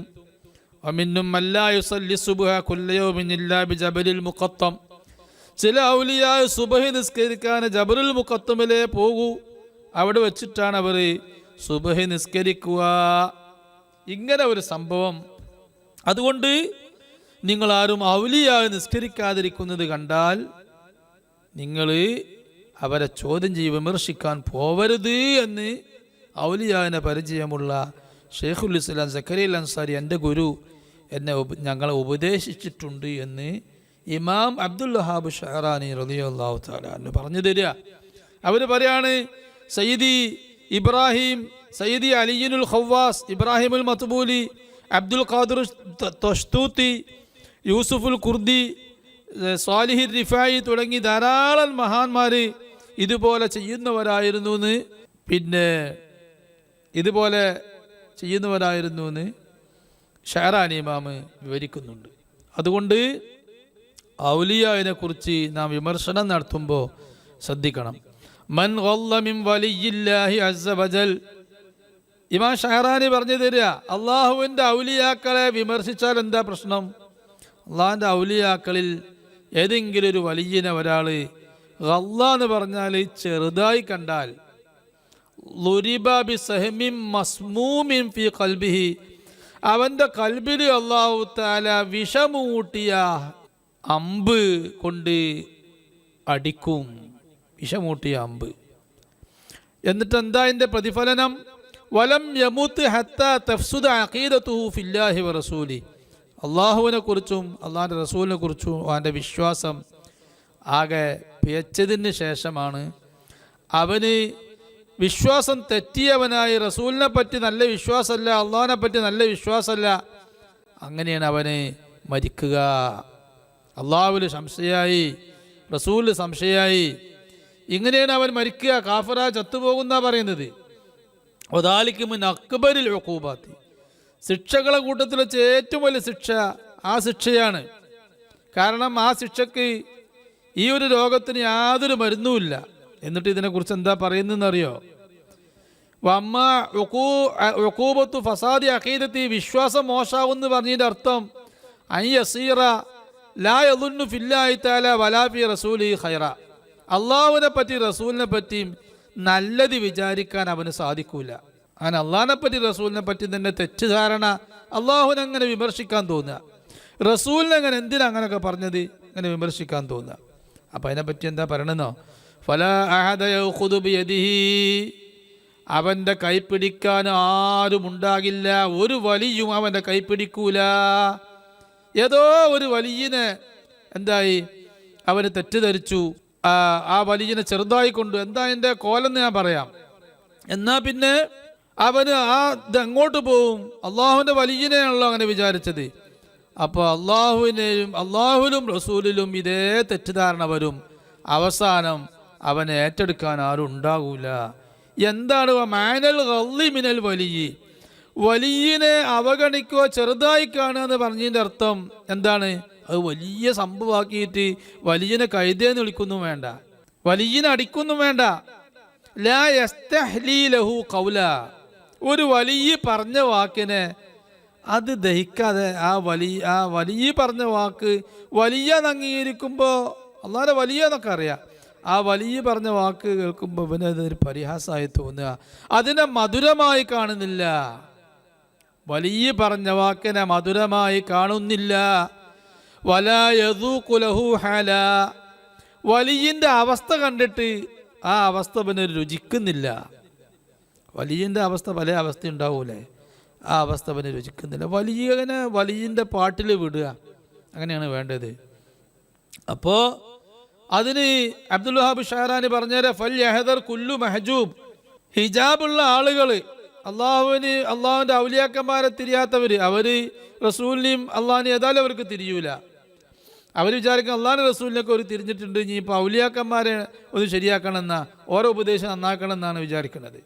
അമിന്നും മൻ ലാ യുസല്ലി സുബ്ഹ കുല്ല യൗമിൻ ഇല്ലാ ബി ജബലിൽ മുഖത്തം, ചില ഔലിയാ സുബ്ഹ് നിസ്കരിക്കാൻ ജബലുൽ മുഖത്തമിലേ പോകൂ, അവിടെ വെച്ചിട്ടാണ് അവർ സുബ്ഹ് നിസ്കരിക്കുക. ഇങ്ങനെ ഒരു സംഭവം അതുകൊണ്ട് നിങ്ങളാരും ഔലിയായി നിസ്കരിക്കാതിരിക്കുന്നത് കണ്ടാൽ നിങ്ങൾ അവരെ ചോദ്യം ചെയ്ത് വിമർശിക്കാൻ പോവരുത് എന്ന് ഔലിയാവിനെ പരിചയമുള്ള ഷെയ്ഖുൽ ഇസ്ലാം സക്കരിയ അൻസാരി എൻ്റെ ഗുരു ഞങ്ങളെ ഉപദേശിച്ചിട്ടുണ്ട് എന്ന് ഇമാം അബ്ദുൽ വഹാബ് ഷഅറാനി റളിയല്ലാഹു തആല അൻഹു പറഞ്ഞു തരിക. അവർ പറയാണ്, സയ്യിദി ഇബ്രാഹിം, സയ്യിദി അലിയുൽ ഖവ്വാസ്, ഇബ്രാഹിമുൽ മത്ബൂലി, അബ്ദുൽ ഖാദിർ തഷ്തൂത്തി, യൂസുഫുൽ ഖുർദി, സ്വാലിഹ് റിഫായി തുടങ്ങി ധാരാളം മഹാന്മാർ ഇതുപോലെ ചെയ്യുന്നവരായിരുന്നു എന്ന് ഇതുപോലെ ചെയ്യുന്നവരായിരുന്നു എന്ന് ഷഅറാനി ഇമാം വിവരിക്കുന്നുണ്ട്. അതുകൊണ്ട് ഔലിയാവിനെ കുറിച്ച് നാം വിമർശനം നടത്തുമ്പോൾ ശ്രദ്ധിക്കണം. മൻ ഖല്ല മിൻ വലിയില്ലാഹി അസ്സ വജൽ, ഇമാം ഷഅറാനി പറഞ്ഞു തരിക, അള്ളാഹുവിൻ്റെ ഔലിയാക്കളെ വിമർശിച്ചാൽ എന്താ പ്രശ്നം? അള്ളാഹിൻ്റെ ഔലിയാക്കളിൽ ഏതെങ്കിലും ഒരു വലിയനെ ഒരാൾ ഖല്ല എന്ന് പറഞ്ഞാൽ ചെറുതായി കണ്ടാൽ, ളുരിബ ബിസഹ്മിൻ മസ്മൂമിൻ ഫീ ഖൽബിഹി, അവൻ്റെ കൽബിൽ അല്ലാഹു തആല വിഷമൂട്ടിയ അമ്പ് കൊണ്ട് അടിക്കും. വിഷമൂട്ടിയ അമ്പ്. എന്നിട്ട് എന്താ അതിൻ്റെ പ്രതിഫലനം? വലം യമുത്ത് ഹത്താ തഫ്സുദ അഖീദതുഹു ഫില്ലാഹി വറസൂലി, അള്ളാഹുവിനെ കുറിച്ചും അള്ളാഹിൻ്റെ റസൂലിനെ കുറിച്ചും അവൻ്റെ വിശ്വാസം ആകെ പിഴച്ചതിന് ശേഷമാണ് അവന് വിശ്വാസം തെറ്റിയവനായി, റസൂലിനെ പറ്റി നല്ല വിശ്വാസമല്ല, അള്ളാഹിനെ പറ്റി നല്ല വിശ്വാസമല്ല, അങ്ങനെയാണ് അവന് മരിക്കുക. അള്ളാഹുവിൽ സംശയമായി, റസൂലിൽ സംശയമായി, ഇങ്ങനെയാണ് അവൻ മരിക്കുക, കാഫിറ ചത്തുപോകുന്ന പറയുന്നത്. വദാലിക മിൻ അക്ബരിൽ ഉഖൂബാത്തി, ശിക്ഷകളെ കൂട്ടത്തിൽ വെച്ച് ഏറ്റവും വലിയ ശിക്ഷ ആ ശിക്ഷയാണ്. കാരണം ആ ശിക്ഷക്ക് ഈ ഒരു രോഗത്തിന് യാതൊരു മരുന്നുമില്ല. എന്നിട്ട് ഇതിനെക്കുറിച്ച് എന്താ പറയുന്നതെന്നറിയോ? വമ്മ ഉഖൂബത്തു ഫസാദി അഖീദത്തി, വിശ്വാസം മോശാവെന്ന് പറഞ്ഞതിൻ്റെ അർത്ഥം അൻ യസീറ ലാ യളുന്നു ഫില്ലാഹി തആല വലാ ഫി റസൂലി ഖൈറ, അള്ളാഹുവിനെ പറ്റി റസൂലിനെ പറ്റിയും നല്ലത് വിചാരിക്കാൻ അവന് സാധിക്കൂല. അങ്ങനെ അള്ളാഹിനെ പറ്റി റസൂലിനെ പറ്റി തന്നെ തെറ്റിദ്ധാരണ, അള്ളാഹുവിനെ അങ്ങനെ വിമർശിക്കാൻ തോന്നുക, റസൂലിനെ അങ്ങനെ എന്തിനാ അങ്ങനെയൊക്കെ പറഞ്ഞത്, അങ്ങനെ വിമർശിക്കാൻ തോന്നുക. അപ്പം അതിനെപ്പറ്റി എന്താ പറയണമെന്നോ? ഫലാ അഹദ യഖുദു ബിയദിഹി, അവൻ്റെ കൈപ്പിടിക്കാൻ ആരും ഉണ്ടാകില്ല, ഒരു വലിയും അവൻ്റെ കൈപ്പിടിക്കൂല. ഏതോ ഒരു വലിയനെ എന്തായി അവന് തെറ്റിദ്ധരിച്ചു, ആ വലിയനെ ചെറുതായി കൊണ്ടു, എന്താ എൻ്റെ കോലെന്ന് ഞാൻ പറയാം. എന്നാൽ പിന്നെ അവന് ഇതെങ്ങോട്ട് പോവും? അള്ളാഹുവിൻ്റെ വലിയനെയാണല്ലോ അങ്ങനെ വിചാരിച്ചത്. അപ്പോൾ അള്ളാഹുവിലും റസൂലിലും ഇതേ തെറ്റിദ്ധാരണ വരും. അവസാനം അവനെ ഏറ്റെടുക്കാൻ ആരും ഉണ്ടാകൂല. എന്താണ് മാനൽ ഖല്ലി മിനൽ വലിയ, വലിയനെ അവഗണിക്കുക, ചെറുതായി കാണുക എന്ന് പറഞ്ഞതിൻ്റെ അർത്ഥം എന്താണ്? അത് വലിയ സംഭവമാക്കിയിട്ട് വലിയനെ കൈതേന്ന് വിളിക്കൊന്നും വേണ്ട, വലിയനെ അടിക്കൊന്നും വേണ്ട. ലാ യസ്തഹ്ലി ലഹു ഖൗല, ഒരു വലിയ പറഞ്ഞ വാക്കിനെ അത് ദഹിക്കാതെ ആ വലിയ പറഞ്ഞ വാക്ക് വലിയ അംഗീകരിക്കുമ്പോൾ, അല്ലാതെ വലിയ എന്നൊക്കെ അറിയാം, ആ വലിയ പറഞ്ഞ വാക്ക് കേൾക്കുമ്പോൾ ഇവന് അതൊരു പരിഹാസമായി തോന്നുക, അതിനെ മധുരമായി കാണുന്നില്ല. വലിയ പറഞ്ഞ വാക്കിനെ മധുരമായി കാണുന്നില്ല. വലാ യദൂഖു ലഹു ഹാല, വലിയൻ്റെ അവസ്ഥ കണ്ടിട്ട് ആ അവസ്ഥ പിന്നെ രുചിക്കുന്നില്ല. വലിയൻ്റെ അവസ്ഥ പല അവസ്ഥ ഉണ്ടാവൂലേ, ആ അവസ്ഥ പിന്നെ രുചിക്കുന്നില്ല. വലിയൻ്റെ പാട്ടിൽ വിടുക, അങ്ങനെയാണ് വേണ്ടത്. അപ്പോൾ അതിന് അബ്ദുൽ വഹാബ് ഷഅറാനി പറഞ്ഞേരെ, ഫൽ യഹദർ കുല്ലു മഹജൂബ്, ഹിജാബുള്ള ആളുകൾ, അള്ളാഹുവിൻ്റെ ഔലിയാക്കന്മാരെ തിരിയാത്തവർ, അവർ റസൂലിനെയും അള്ളാഹിനെയും ഏതായാലും അവർക്ക് തിരിയൂല. അവർ വിചാരിക്കും അള്ളാഹിൻ്റെ റസൂലിനൊക്കെ ഒരു തിരിഞ്ഞിട്ടുണ്ട്, ഇനി ഇപ്പോൾ ഔലിയാക്കന്മാരെ ഒന്ന് ശരിയാക്കണമെന്നാ, ഓരോ ഉപദേശം നന്നാക്കണം എന്നാണ് വിചാരിക്കുന്നത്.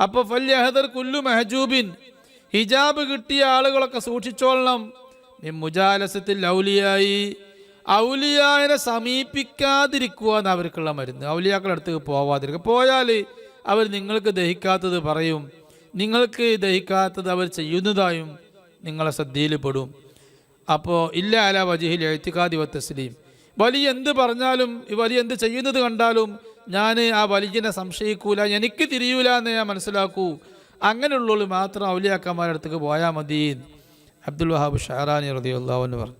അപ്പോൾ ഫൽ യഹദർ കുല്ലു മെഹജൂബിൻ, ഹിജാബ് കിട്ടിയ ആളുകളൊക്കെ സൂക്ഷിച്ചോളണം. മുജാലസത്തിൽ ഔലിയായി, ഔലിയാനെ സമീപിക്കാതിരിക്കുക എന്ന് അവർക്കുള്ള മരുന്ന്. ഔലിയാക്കളുടെ അടുത്തേക്ക് പോവാതിരിക്കുക. പോയാൽ അവർ നിങ്ങൾക്ക് ദഹിക്കാത്തത് പറയും, നിങ്ങൾക്ക് ദഹിക്കാത്തത് അവർ ചെയ്യുന്നതായും നിങ്ങളെ ശ്രദ്ധയിൽ പെടും. അപ്പോൾ ഇല്ല അല വജിഹിൽ എഴുത്തിക്കാതി വ തസ്ലീം, വലിയ എന്ത് പറഞ്ഞാലും വലിയ എന്ത് ചെയ്യുന്നത് കണ്ടാലും ഞാൻ ആ വലിയനെ സംശയിക്കൂല, എനിക്ക് തിരിയൂല എന്ന് ഞാൻ മനസ്സിലാക്കൂ. അങ്ങനെയുള്ളവർ മാത്രം ഔലിയാക്കന്മാരുടെ അടുത്തേക്ക് പോയാൽ മതി. അബ്ദുൽ വഹാബ് ഷഅറാനി റളിയല്ലാഹു അൻഹു പറഞ്ഞു,